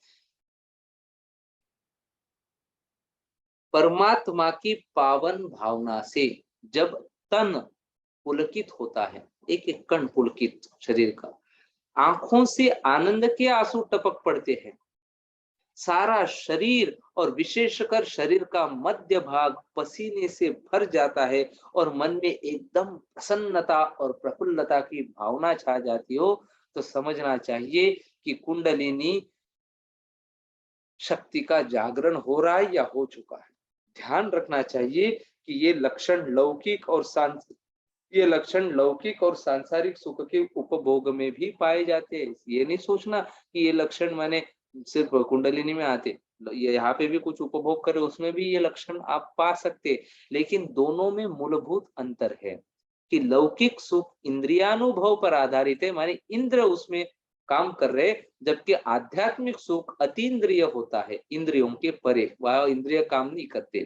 परमात्मा की पावन भावना से जब तन पुलकित होता है, एक एक कण पुलकित शरीर का, आंखों से आनंद के आंसू टपक पड़ते हैं, सारा शरीर और विशेषकर शरीर का मध्य भाग पसीने से भर जाता है और मन में एकदम प्रसन्नता और प्रफुल्लता की भावना छा जाती हो, तो समझना चाहिए कि कुंडलिनी शक्ति का जागरण हो रहा है या हो चुका है। ध्यान रखना चाहिए कि ये लक्षण लौकिक और सांसारिक सुख के उपभोग में भी पाए जाते हैं। ये नहीं सोचना कि ये लक्षण माने सिर्फ कुंडलिनी में आते, ये यहाँ पे भी कुछ उपभोग करे उसमें भी ये लक्षण आप पा सकते। लेकिन दोनों में मूलभूत अंतर है कि लौकिक सुख इंद्रियानुभव पर आधारित है, माने इंद्र उसमें काम कर रहे, जबकि आध्यात्मिक सुख अतीन्द्रिय होता है, इंद्रियों के परे, वह इंद्रिय काम नहीं करते।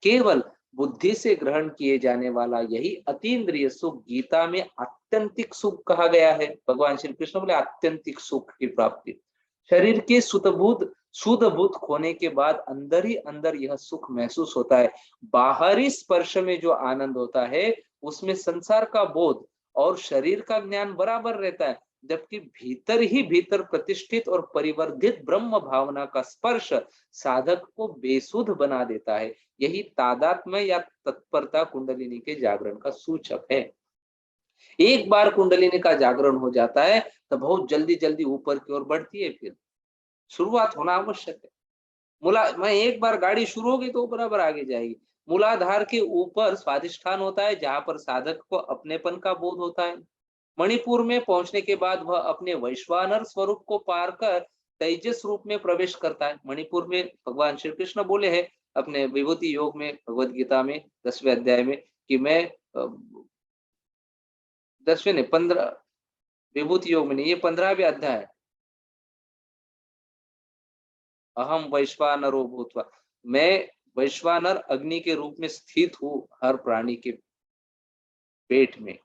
केवल बुद्धि से ग्रहण किए जाने वाला यही अतीन्द्रिय सुख गीता में आत्यंतिक सुख कहा गया है। भगवान श्री कृष्ण बोले आत्यंतिक सुख की प्राप्ति। शरीर के शुद्ध बुद्ध खोने के बाद अंदर ही अंदर यह सुख महसूस होता है। बाहरी स्पर्श में जो आनंद होता है उसमें संसार का बोध और शरीर का ज्ञान बराबर रहता है, जबकि भीतर ही भीतर प्रतिष्ठित और परिवर्धित ब्रह्म भावना का स्पर्श साधक को बेसुध बना देता है। यही तादात्म्य या तत्परता कुंडलिनी के जागरण का सूचक है। एक बार कुंडलिनी का जागरण हो जाता है तो बहुत जल्दी जल्दी ऊपर की ओर बढ़ती है। फिर शुरुआत होना आवश्यक है। मैं एक बार गाड़ी शुरू होगी तो बराबर आगे जाएगी। मूलाधार के ऊपर स्वादिष्ठान होता है जहां पर साधक को अपनेपन का बोध होता है। मणिपुर में पहुंचने के बाद वह अपने वैश्वानर स्वरूप को पार कर तेजस रूप में प्रवेश करता है। मणिपुर में भगवान श्री कृष्ण बोले हैं अपने विभूति योग में, भगवत गीता में 10वें अध्याय में, कि मैं 10वें ने 15 विभूति योग में नहीं, ये 15वें अध्याय अहम वैश्वानरो भूत्वा, मैं वैश्वानर अग्नि के रूप में स्थित हूँ हर प्राणी के पेट में।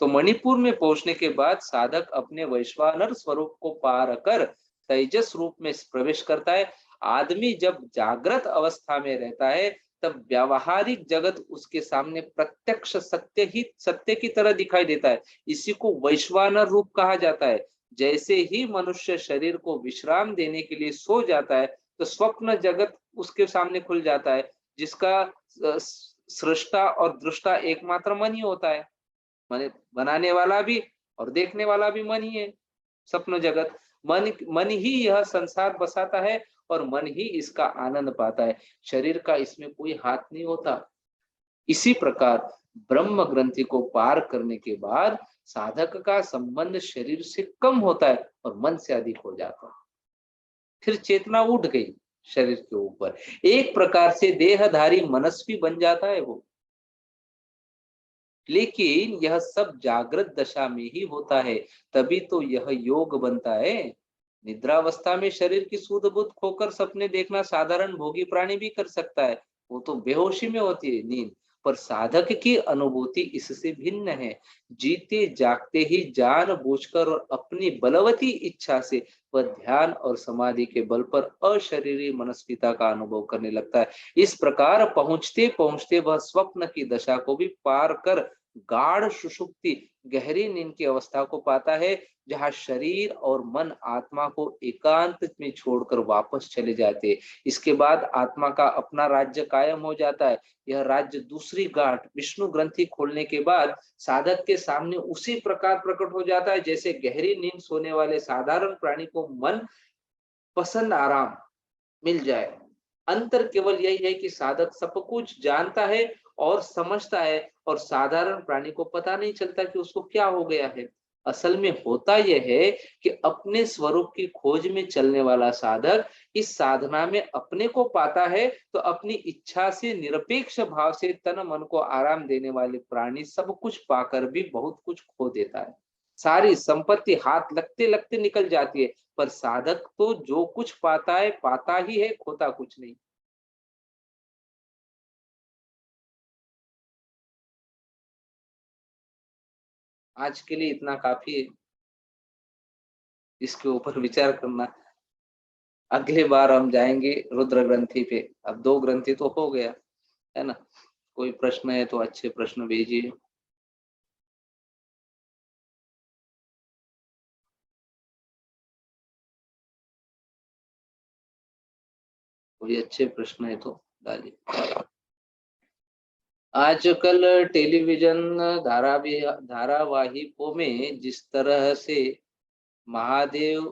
तो मणिपुर में पहुंचने के बाद साधक अपने वैश्वानर स्वरूप को पार कर तेजस रूप में प्रवेश करता है। आदमी जब जागृत अवस्था में रहता है तब व्यावहारिक जगत उसके सामने प्रत्यक्ष सत्य ही सत्य की तरह दिखाई देता है। इसी को वैश्वानर रूप कहा जाता है। जैसे ही मनुष्य शरीर को विश्राम देने के लिए सो जाता है तो स्वप्न जगत उसके सामने खुल जाता है, जिसका सृष्टा और दृष्टा एकमात्र मन ही होता है। मन बनाने वाला भी और देखने वाला भी मन ही है। स्वप्न जगत, मन मन ही यह संसार बसाता है और मन ही इसका आनंद पाता है। शरीर का इसमें कोई हाथ नहीं होता। इसी प्रकार ब्रह्म ग्रंथि को पार करने के बाद साधक का संबंध शरीर से कम होता है और मन से अधिक हो जाता है। फिर चेतना उठ गई शरीर के ऊपर, एक प्रकार से देहधारी मनस्वी बन जाता है वो। लेकिन यह सब जागृत दशा में ही होता है, तभी तो यह योग बनता है। निद्रावस्था में शरीर की सुध बुध खोकर सपने देखना साधारण भोगी प्राणी भी कर सकता है, वो तो बेहोशी में होती है नींद। पर साधक की अनुभूति इससे भिन्न है। जीते जागते ही जान बूझकर और अपनी बलवती इच्छा से वह ध्यान और समाधि के बल पर अशरीरी मनस्विता का अनुभव करने लगता है। इस प्रकार पहुंचते पहुंचते वह स्वप्न की दशा को भी पार कर गाढ़ सुषुप्ति गहरी नींद की अवस्था को पाता है, जहां शरीर और मन आत्मा को एकांत में छोड़कर वापस चले जाते हैं। इसके बाद आत्मा का अपना राज्य कायम हो जाता है। यह राज्य दूसरी गांठ विष्णु ग्रंथि खोलने के बाद साधक के सामने उसी प्रकार प्रकट हो जाता है जैसे गहरी नींद सोने वाले साधारण प्राणी को मन पसंद आराम मिल जाए। अंतर केवल यही है कि साधक सब कुछ जानता है और समझता है और साधारण प्राणी को पता नहीं चलता कि उसको क्या हो गया है। असल में होता यह है कि अपने स्वरूप की खोज में चलने वाला साधक इस साधना में अपने को पाता है, तो अपनी इच्छा से निरपेक्ष भाव से तन मन को आराम देने वाले प्राणी सब कुछ पाकर भी बहुत कुछ खो देता है। सारी संपत्ति हाथ लगते लगते निकल जाती है, पर साधक तो जो कुछ पाता है पाता ही है, खोता कुछ नहीं। आज के लिए इतना काफी है, इसके ऊपर विचार करना। अगली बार हम जाएंगे रुद्र ग्रंथि पे। अब दो ग्रंथि तो हो गया है ना। कोई प्रश्न है तो अच्छे प्रश्न भेजिए। कोई अच्छे प्रश्न है तो डालिए। आजकल टेलीविजन धारावाहिकों में जिस तरह से महादेव,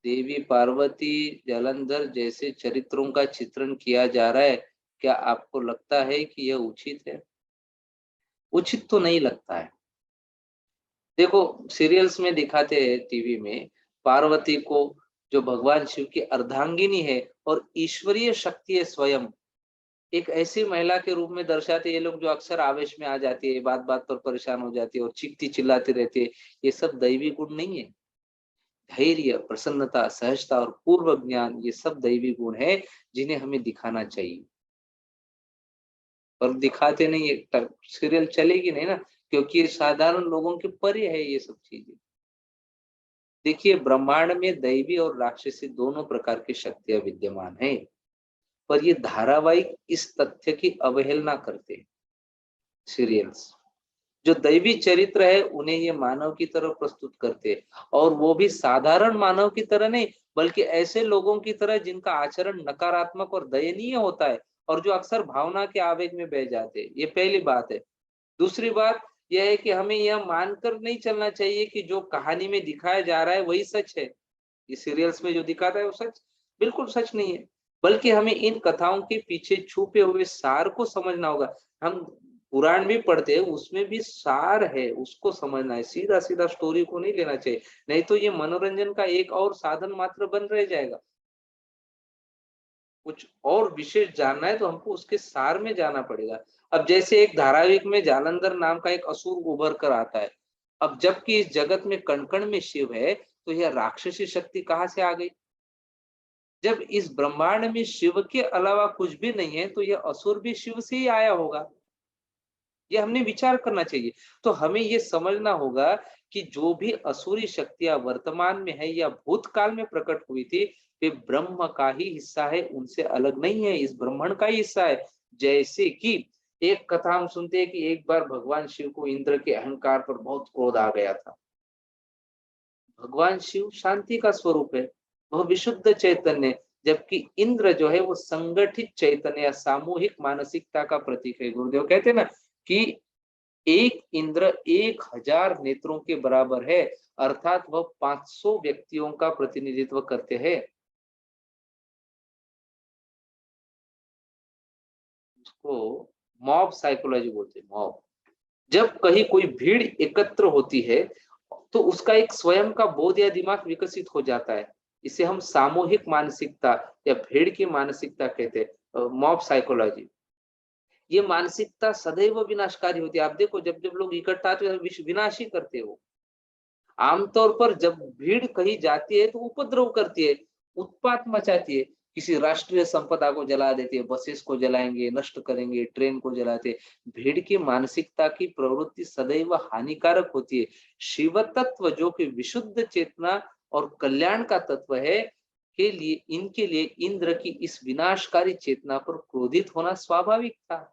देवी पार्वती, जलंधर जैसे चरित्रों का चित्रण किया जा रहा है, क्या आपको लगता है कि यह उचित है? उचित तो नहीं लगता है। देखो, सीरियल्स में दिखाते हैं टीवी में पार्वती को, जो भगवान शिव की अर्धांगिनी है और ईश्वरीय शक्ति है स्वयं, एक ऐसी महिला के रूप में दर्शाते ये लोग, जो अक्सर आवेश में आ जाती है, बात बात पर परेशान हो जाती है और चीखती चिल्लाती रहती है। ये सब दैवी गुण नहीं है। धैर्य, प्रसन्नता, सहजता और पूर्व ज्ञान, ये सब दैवी गुण है जिन्हें हमें दिखाना चाहिए। पर दिखाते नहीं है, सीरियल चलेगी नहीं ना, क्योंकि ये साधारण लोगों के परे है ये सब चीजें। देखिए, ब्रह्मांड में दैवी और राक्षसी दोनों प्रकार की शक्तियां विद्यमान है, पर ये धारावाहिक इस तथ्य की अवहेलना करते हैं। सीरियल्स जो दैवी चरित्र है उन्हें ये मानव की तरह प्रस्तुत करते हैं, और वो भी साधारण मानव की तरह नहीं, बल्कि ऐसे लोगों की तरह जिनका आचरण नकारात्मक और दयनीय होता है और जो अक्सर भावना के आवेग में बह जाते हैं। ये पहली बात है। दूसरी बात यह है कि हमें यह मानकर नहीं चलना चाहिए कि जो कहानी में दिखाया जा रहा है वही सच है। ये सीरियल्स में जो दिखाता है वो सच बिल्कुल सच नहीं है, बल्कि हमें इन कथाओं के पीछे छुपे हुए सार को समझना होगा। हम पुराण भी पढ़ते हैं, उसमें भी सार है, उसको समझना है। सीधा सीधा स्टोरी को नहीं लेना चाहिए, नहीं तो ये मनोरंजन का एक और साधन मात्र बन रह जाएगा। कुछ और विशेष जानना है तो हमको उसके सार में जाना पड़ेगा। अब जैसे एक धारावाहिक में जालंधर नाम का एक असुर उभर कर आता है। अब जबकि इस जगत में कण कण में शिव है, तो यह राक्षसी शक्ति कहाँ से आ गई? जब इस ब्रह्मांड में शिव के अलावा कुछ भी नहीं है तो यह असुर भी शिव से ही आया होगा। ये हमने विचार करना चाहिए। तो हमें ये समझना होगा कि जो भी असुरी शक्तियां वर्तमान में है या भूतकाल में प्रकट हुई थी, वे ब्रह्म का ही हिस्सा है, उनसे अलग नहीं है, इस ब्रह्मांड का ही हिस्सा है। जैसे कि एक कथा हम सुनते हैं कि एक बार भगवान शिव को इंद्र के अहंकार पर बहुत क्रोध आ गया था। भगवान शिव शांति का स्वरूप है, वह विशुद्ध चैतन्य, जबकि इंद्र जो है वो संगठित चैतन्य या सामूहिक मानसिकता का प्रतीक है। गुरुदेव कहते हैं ना कि एक इंद्र 1000 नेत्रों के बराबर है, अर्थात वह 500 व्यक्तियों का प्रतिनिधित्व करते हैं। उसको मॉब साइकोलॉजी बोलते हैं, मॉब। जब कहीं कोई भीड़ एकत्र होती है तो उसका एक स्वयं का बोध या दिमाग विकसित हो जाता है। इसे हम सामूहिक मानसिकता या भीड़ की मानसिकता कहते हैं, मॉब साइकोलॉजी। ये मानसिकता सदैव विनाशकारी होती है। आप देखो जब जब लोग इकट्ठा होते हैं विनाश ही करते हो। आमतौर पर जब भीड़ कहीं जाती है तो उपद्रव करती है, उत्पात मचाती है, किसी राष्ट्रीय संपदा को जला देती है, बसेस को जलाएंगे, नष्ट करेंगे, ट्रेन को जलाते। भीड़ की मानसिकता की प्रवृत्ति सदैव हानिकारक होती है। शिव तत्व जो कि विशुद्ध चेतना और कल्याण का तत्व है, के लिए इनके लिए इंद्र की इस विनाशकारी चेतना पर क्रोधित होना स्वाभाविक था।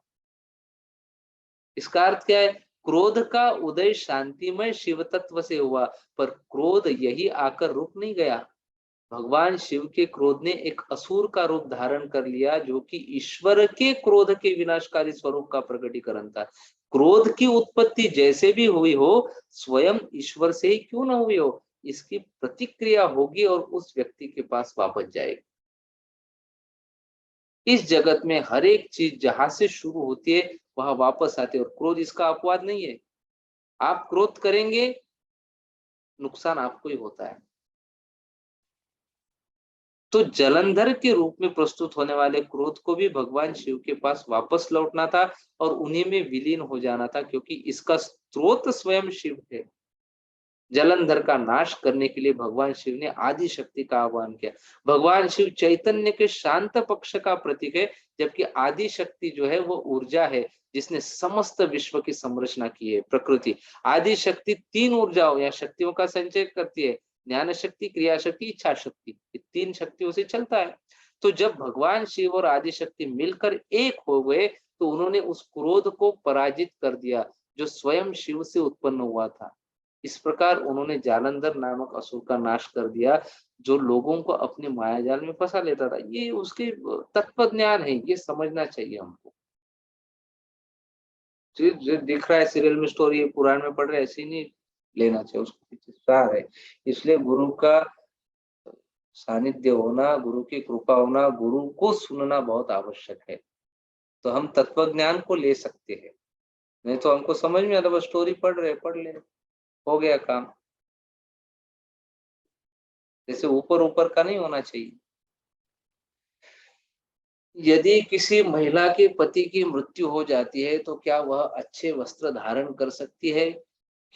इसका अर्थ क्या है? क्रोध का उदय शांतिमय शिव तत्व से हुआ, पर क्रोध यही आकर रुक नहीं गया। भगवान शिव के क्रोध ने एक असुर का रूप धारण कर लिया, जो कि ईश्वर के क्रोध के विनाशकारी स्वरूप का प्रकटीकरण था। क्रोध की उत्पत्ति जैसे भी हुई हो, स्वयं ईश्वर से ही क्यों न हुई हो, इसकी प्रतिक्रिया होगी और उस व्यक्ति के पास वापस जाएगी। इस जगत में हर एक चीज जहां से शुरू होती है वहां वापस आती है, और क्रोध इसका अपवाद नहीं है। आप क्रोध करेंगे, नुकसान आपको ही होता है। तो जलंधर के रूप में प्रस्तुत होने वाले क्रोध को भी भगवान शिव के पास वापस लौटना था और उन्हीं में विलीन हो जाना था, क्योंकि इसका स्रोत स्वयं शिव है। जलंधर का नाश करने के लिए भगवान शिव ने आदि शक्ति का आह्वान किया। भगवान शिव चैतन्य के शांत पक्ष का प्रतीक है, जबकि आदि शक्ति जो है वो ऊर्जा है जिसने समस्त विश्व की संरचना की है। प्रकृति आदि शक्ति 3 ऊर्जाओं या शक्तियों का संचय करती है, ज्ञान शक्ति, क्रिया शक्ति, इच्छा शक्ति। ये 3 शक्तियों से चलता है। तो जब भगवान शिव और आदि शक्ति मिलकर एक हो गए तो उन्होंने उस क्रोध को पराजित कर दिया जो स्वयं शिव से उत्पन्न हुआ था। इस प्रकार उन्होंने जालंधर नामक असुर का नाश कर दिया, जो लोगों को अपने माया जाल में फंसा लेता था। ये उसके तत्व ज्ञान है, ये समझना चाहिए हमको। जो दिख रहा है सीरियल में स्टोरी, पुराण में पढ़ रहे, ऐसे ही नहीं लेना चाहिए, उसको पीछे सार है। इसलिए गुरु का सानिध्य होना, गुरु की कृपा होना, गुरु को सुनना बहुत आवश्यक है, तो हम तत्व ज्ञान को ले सकते हैं। नहीं तो हमको समझ में आता, बस स्टोरी पढ़ रहे, पढ़ ले, हो गया काम। जैसे ऊपर ऊपर का नहीं होना चाहिए। यदि किसी महिला के पति की मृत्यु हो जाती है तो क्या वह अच्छे वस्त्र धारण कर सकती है?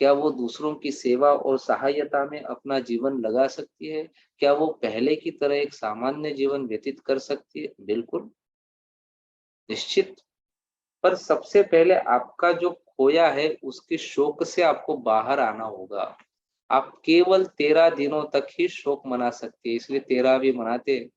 क्या वो दूसरों की सेवा और सहायता में अपना जीवन लगा सकती है? क्या वो पहले की तरह एक सामान्य जीवन व्यतीत कर सकती है? बिल्कुल, निश्चित। पर सबसे पहले आपका जो खोया है उसके शोक से आपको बाहर आना होगा। आप केवल 13 दिनों तक ही शोक मना सकते हैं, इसलिए 13 भी मनाते हैं।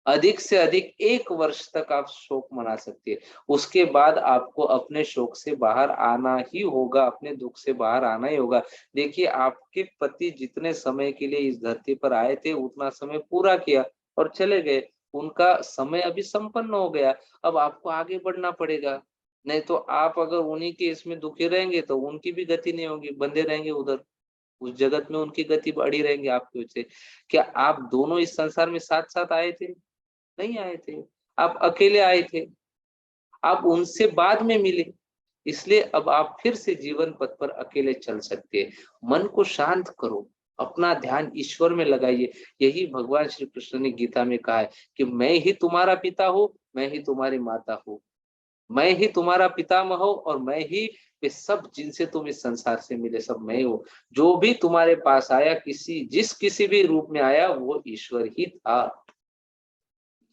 अधिक से अधिक 1 वर्ष तक आप शोक मना सकते हैं। उसके बाद आपको अपने शोक से बाहर आना ही होगा, अपने दुख से बाहर आना ही होगा। देखिए, आपके पति जितने समय के लिए इस धरती पर आए थे उतना समय पूरा किया और चले गए। उनका समय अभी संपन्न हो गया। अब आपको आगे बढ़ना पड़ेगा। नहीं तो आप अगर उन्हीं के इसमें दुखी रहेंगे तो उनकी भी गति नहीं होगी, बंधे रहेंगे उधर, उस जगत में उनकी गति बढ़ी रहेंगी आपकी वजह से। क्या आप दोनों इस संसार में साथ साथ आए थे? नहीं आए थे, आप अकेले आए थे, आप उनसे बाद में मिले। इसलिए अब आप फिर से जीवन पथ पर अकेले चल सकते हैं। मन को शांत करो, अपना ध्यान ईश्वर में लगाइए। यही भगवान श्री कृष्ण ने गीता में कहा है कि मैं ही तुम्हारा पिता हूँ, मैं ही तुम्हारी माता हूँ। मैं ही तुम्हारा पितामह हूं और मैं ही वे सब जिनसे तुम इस संसार से मिले सब मैं हूँ। जो भी तुम्हारे पास आया किसी भी रूप में आया वो ईश्वर ही था।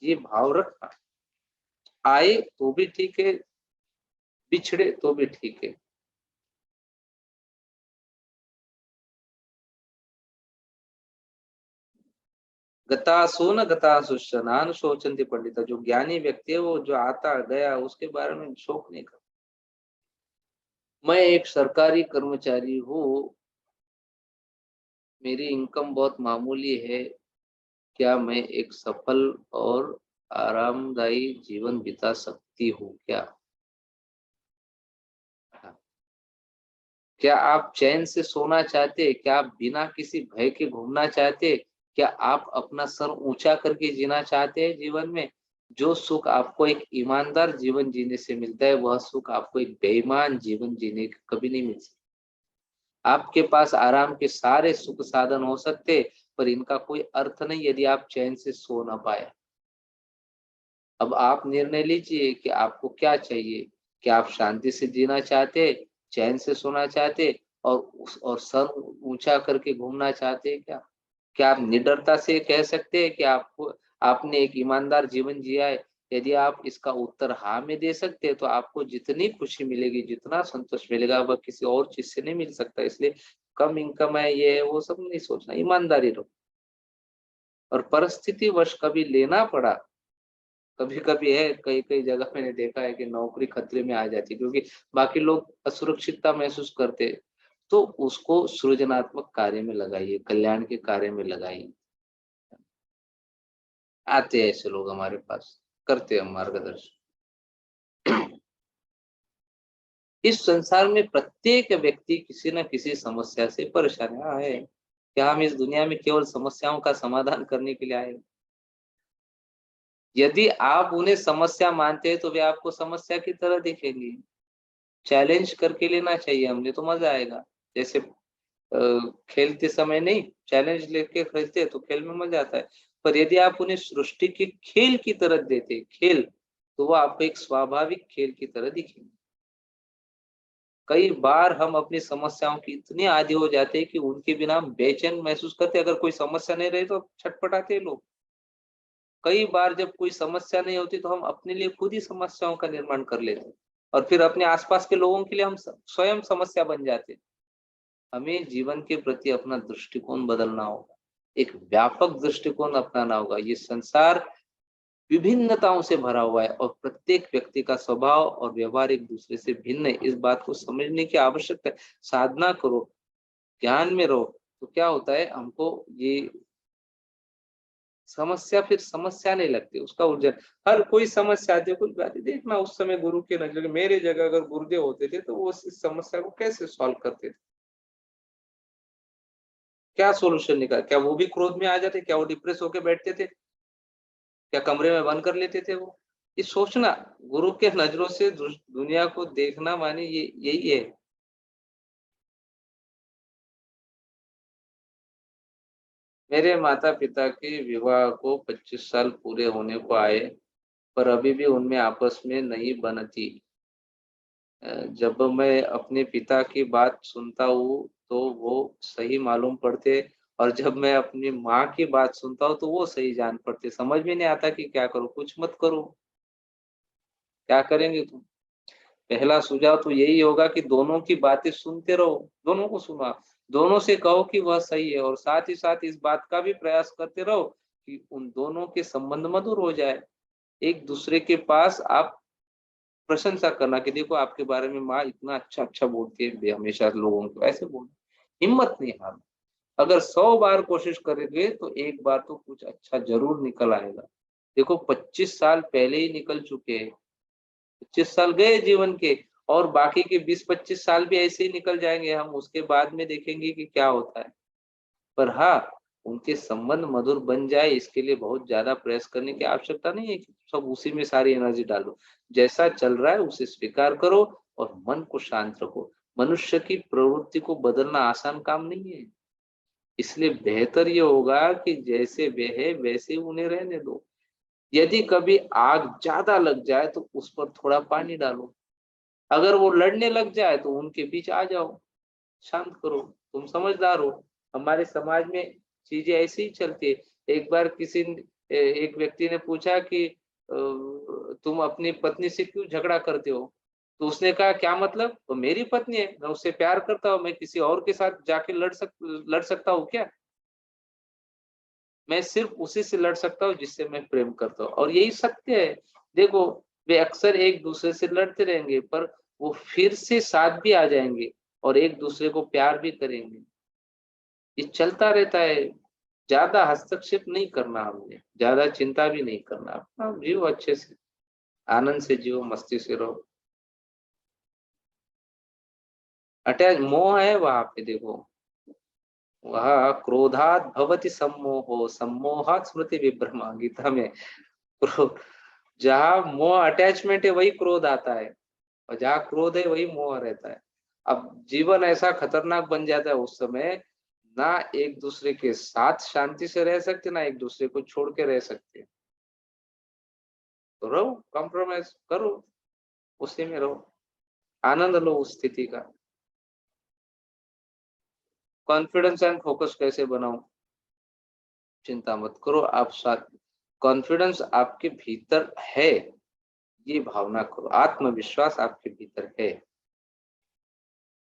ये भाव रखा। आए तो भी ठीक है, बिछड़े तो भी ठीक है। गतासु न गतासु शनान शोचंती पंडिता। जो ज्ञानी व्यक्ति है वो जो आता गया उसके बारे में शोक नहीं करता। मैं एक सरकारी कर्मचारी हूँ, मेरी इनकम बहुत मामूली है। क्या मैं एक सफल और आरामदायी जीवन बिता सकती हूँ क्या? क्या आप चैन से सोना चाहते? क्या आप बिना किसी भय के घूमना चाहते? क्या आप अपना सर ऊंचा करके जीना चाहते हैं जीवन में? जो सुख आपको एक ईमानदार जीवन जीने से मिलता है वह सुख आपको एक बेईमान जीवन जीने का कभी नहीं मिल सकता। आपके पास आराम के सारे सुख साधन हो सकते, पर इनका कोई अर्थ नहीं यदि आप चैन से सो ना पाए। अब आप निर्णय लीजिए कि आपको क्या चाहिए। क्या आप शांति से जीना चाहते, चैन से सोना चाहते और सर ऊंचा करके घूमना चाहते हैं क्या? क्या आप निडरता से कह सकते हैं कि आपको आपने एक ईमानदार जीवन जिया है? यदि आप इसका उत्तर हाँ में दे सकते हैं तो आपको जितनी खुशी मिलेगी, जितना संतोष मिलेगा वह किसी और चीज से नहीं मिल सकता। इसलिए कम इनकम है ये है वो सब नहीं सोचना, ईमानदारी रहो। और परिस्थिति वश कभी लेना पड़ा, कभी कभी है, कई कई जगह मैंने देखा है कि नौकरी खतरे में आ जाती है क्योंकि बाकी लोग असुरक्षितता महसूस करते हैं, तो उसको सृजनात्मक कार्य में लगाइए, कल्याण के कार्य में लगाइए। आते हैं ऐसे लोग हमारे पास, करते हैं मार्गदर्शन। इस संसार में प्रत्येक व्यक्ति किसी न किसी समस्या से परेशान है। हाँ, है। क्या हम इस दुनिया में केवल समस्याओं का समाधान करने के लिए आए? यदि आप उन्हें समस्या मानते हैं तो वे आपको समस्या की तरह दिखेंगी। चैलेंज करके लेना चाहिए हमने तो मजा आएगा। जैसे खेलते समय नहीं, चैलेंज लेके खेलते हैं तो खेल में मजा आता है। पर यदि आप उन्हें सृष्टि के खेल की तरह देते खेल, तो वो आपको एक स्वाभाविक खेल की तरह दिखेंगे। कई बार हम अपनी समस्याओं की इतने आदी हो जाते हैं कि उनके बिना हम बेचैन महसूस करते हैं। अगर कोई समस्या नहीं रही तो छटपटाते हैं लोग। कई बार जब कोई समस्या नहीं होती तो हम अपने लिए खुद ही समस्याओं का निर्माण कर लेते हैं और फिर अपने आसपास के लोगों के लिए हम स्वयं समस्या बन जाते हैं। हमें जीवन के प्रति अपना दृष्टिकोण बदलना होगा, एक व्यापक दृष्टिकोण अपनाना होगा। ये संसार विभिन्नताओं से भरा हुआ है और प्रत्येक व्यक्ति का स्वभाव और व्यवहार एक दूसरे से भिन्न है। इस बात को समझने की आवश्यकता है। साधना करो, ज्ञान में रहो, तो क्या होता है हमको ये समस्या फिर समस्या नहीं लगती, उसका ऊर्जा। हर कोई समस्या आती है, कुछ बात है, देखना उस समय गुरु के नजर मेरे जगह अगर गुरुदेव होते थे तो वो इस समस्या को कैसे सॉल्व करते थे, क्या सॉल्यूशन निकाल, क्या वो भी क्रोध में आ जाते, क्या वो डिप्रेस होके बैठते थे, क्या कमरे में बंद कर लेते थे वो? ये सोचना, गुरु के नजरों से दुनिया को देखना माने ये यही है। मेरे माता पिता के विवाह को 25 साल पूरे होने को आए, पर अभी भी उनमें आपस में नहीं बनती। जब मैं अपने पिता की बात सुनता हूँ तो वो सही मालूम पड़ते, और जब मैं अपनी माँ की बात सुनता हूँ तो वो सही जान पड़ते। समझ में नहीं आता कि क्या करूँ, कुछ मत करो। क्या करेंगे तुम? पहला सुझाव तो यही होगा कि दोनों की बातें सुनते रहो, दोनों को सुना, दोनों से कहो कि वह सही है और साथ ही साथ इस बात का भी प्रयास करते रहो कि उन दोनों के संबंध मधुर हो जाए। एक दूसरे के पास आप प्रशंसा करना कि देखो आपके बारे में माँ इतना अच्छा अच्छा बोलती है, हमेशा लोगों को ऐसे बोल, हिम्मत नहीं हारना। अगर 100 बार कोशिश करेंगे तो एक बार तो कुछ अच्छा जरूर निकल आएगा। देखो 25 साल पहले ही निकल चुके हैं, 25 साल गए जीवन के, और बाकी के 20-25 साल भी ऐसे ही निकल जाएंगे। हम उसके बाद में देखेंगे कि क्या होता है। पर हाँ, उनके संबंध मधुर बन जाए इसके लिए बहुत ज्यादा प्रयास करने की आवश्यकता नहीं है कि सब उसी में सारी एनर्जी डालो। जैसा चल रहा है उसे स्वीकार करो और मन को शांत रखो। मनुष्य की प्रवृत्ति को बदलना आसान काम नहीं है, इसलिए बेहतर ये होगा कि जैसे वे है वैसे उन्हें रहने दो। यदि कभी आग ज्यादा लग जाए तो उस पर थोड़ा पानी डालो, अगर वो लड़ने लग जाए तो उनके बीच आ जाओ, शांत करो, तुम समझदार हो। हमारे समाज में चीजें ऐसी ही चलती है। एक बार एक व्यक्ति ने पूछा कि तुम अपनी पत्नी से क्यों झगड़ा करते हो? तो उसने कहा क्या मतलब, तो मेरी पत्नी है, मैं उससे प्यार करता हूँ, मैं किसी और के साथ जाके लड़ सकता हूँ क्या? मैं सिर्फ उसी से लड़ सकता हूँ जिससे मैं प्रेम करता हूँ, और यही सत्य है। देखो, वे अक्सर एक दूसरे से लड़ते रहेंगे, पर वो फिर से साथ भी आ जाएंगे और एक दूसरे को प्यार भी करेंगे। ये चलता रहता है। ज्यादा हस्तक्षेप नहीं करना, हमने ज्यादा चिंता भी नहीं करना, अपना जियो अच्छे से, आनंद से जियो, मस्ती से रहो। अटैच मोह है वहां पे, देखो, वह क्रोधात भवति सम्मोहो सम्मोहात स्मृति विभ्रमा, गीता में। जहाँ मोह अटैचमेंट है वही क्रोध आता है, और जहाँ क्रोध है वही मोह रहता है। अब जीवन ऐसा खतरनाक बन जाता है उस समय, ना एक दूसरे के साथ शांति से रह सकते, ना एक दूसरे को छोड़ के रह सकते। तो रहो, कॉम्प्रोमाइज करो, उसी में रहो, आनंद लो उस स्थिति का। कॉन्फिडेंस एंड फोकस कैसे बनाओ? चिंता मत करो, आप साथ, कॉन्फिडेंस आपके भीतर है, ये भावना करो, आत्मविश्वास आपके भीतर है,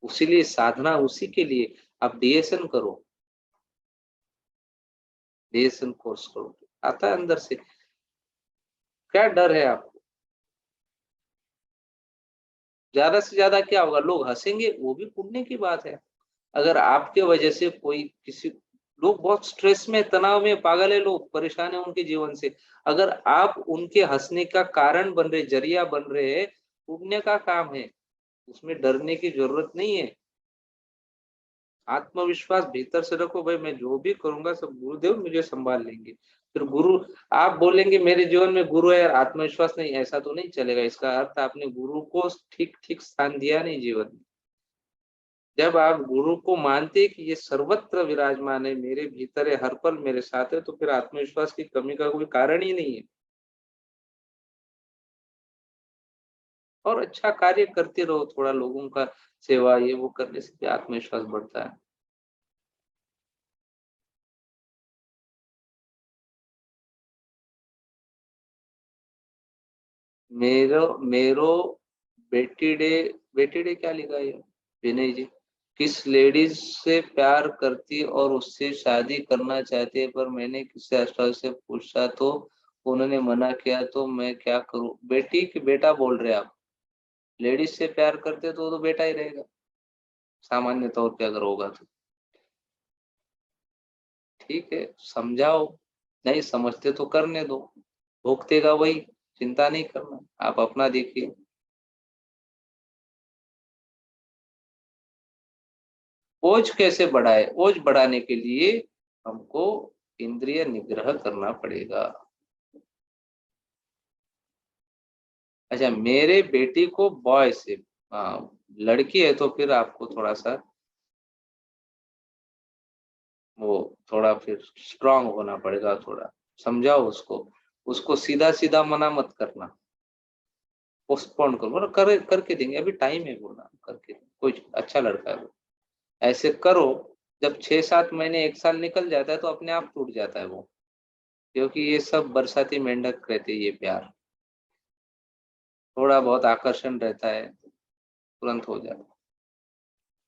उसी साधना, उसी के लिए आप डीएसएन करो, डीएसएन कोर्स करो, आता है अंदर से। क्या डर है आपको? ज्यादा से ज्यादा क्या होगा, लोग हंसेंगे, वो भी पुण्य की बात है। अगर आपके वजह से कोई किसी, लोग बहुत स्ट्रेस में, तनाव में, पागल है, लोग परेशान है उनके जीवन से, अगर आप उनके हंसने का कारण बन रहे, जरिया बन रहे हैं, पुण्य का काम है, उसमें डरने की जरूरत नहीं है। आत्मविश्वास भीतर से रखो, भाई मैं जो भी करूंगा सब गुरुदेव मुझे संभाल लेंगे। फिर गुरु, आप बोलेंगे मेरे जीवन में गुरु है और आत्मविश्वास नहीं, ऐसा तो नहीं चलेगा। इसका अर्थ आपने गुरु को ठीक ठीक स्थान दिया नहीं जीवन में। जब आप गुरु को मानते हैं कि ये सर्वत्र विराजमान है, मेरे भीतर है, हर पल मेरे साथ है, तो फिर आत्मविश्वास की कमी का कोई कारण ही नहीं है। और अच्छा कार्य करते रहो, थोड़ा लोगों का सेवा, ये वो करने से भी आत्मविश्वास बढ़ता है। मेरो मेरो बेटी डे, बेटी डे क्या लिखा है ये? विनय जी, किस लेडीज से प्यार करती और उससे शादी करना चाहती है, पर मैंने किसी एस्ट्रोलॉजर से पूछा तो उन्होंने मना किया, तो मैं क्या करूं? बेटी की बेटा बोल रहे आप? लेडीज से प्यार करते तो वो तो बेटा ही रहेगा, सामान्य तौर पे अगर होगा तो। ठीक है, समझाओ, नहीं समझते तो करने दो, भुगतेगा वही, चिंता नहीं करना, आप अपना देखिए। ओज कैसे बढ़ाए? ओज बढ़ाने के लिए हमको इंद्रिय निग्रह करना पड़ेगा। अच्छा, मेरे बेटी को बॉय से, लड़की है तो फिर आपको थोड़ा सा वो, थोड़ा फिर स्ट्रांग होना पड़ेगा, थोड़ा समझाओ उसको, उसको सीधा सीधा मना मत करना, पोस्टपोन करो, बोलो करके देंगे, अभी टाइम है, बोलना करके, कोई अच्छा लड़का है वो, ऐसे करो। जब 6-7 महीने, 1 साल निकल जाता है तो अपने आप टूट जाता है वो, क्योंकि ये सब बरसाती मेंढक रहते हैं, ये प्यार, थोड़ा बहुत आकर्षण रहता है, तुरंत हो जाता है,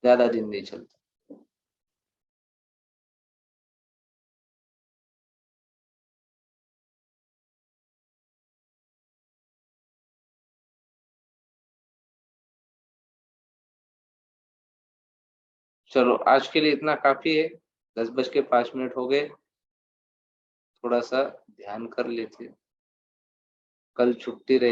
ज्यादा दिन नहीं चलता। चलो आज के लिए इतना काफी है, 10:05 हो गए, थोड़ा सा ध्यान कर लेते हैं। कल छुट्टी रहे।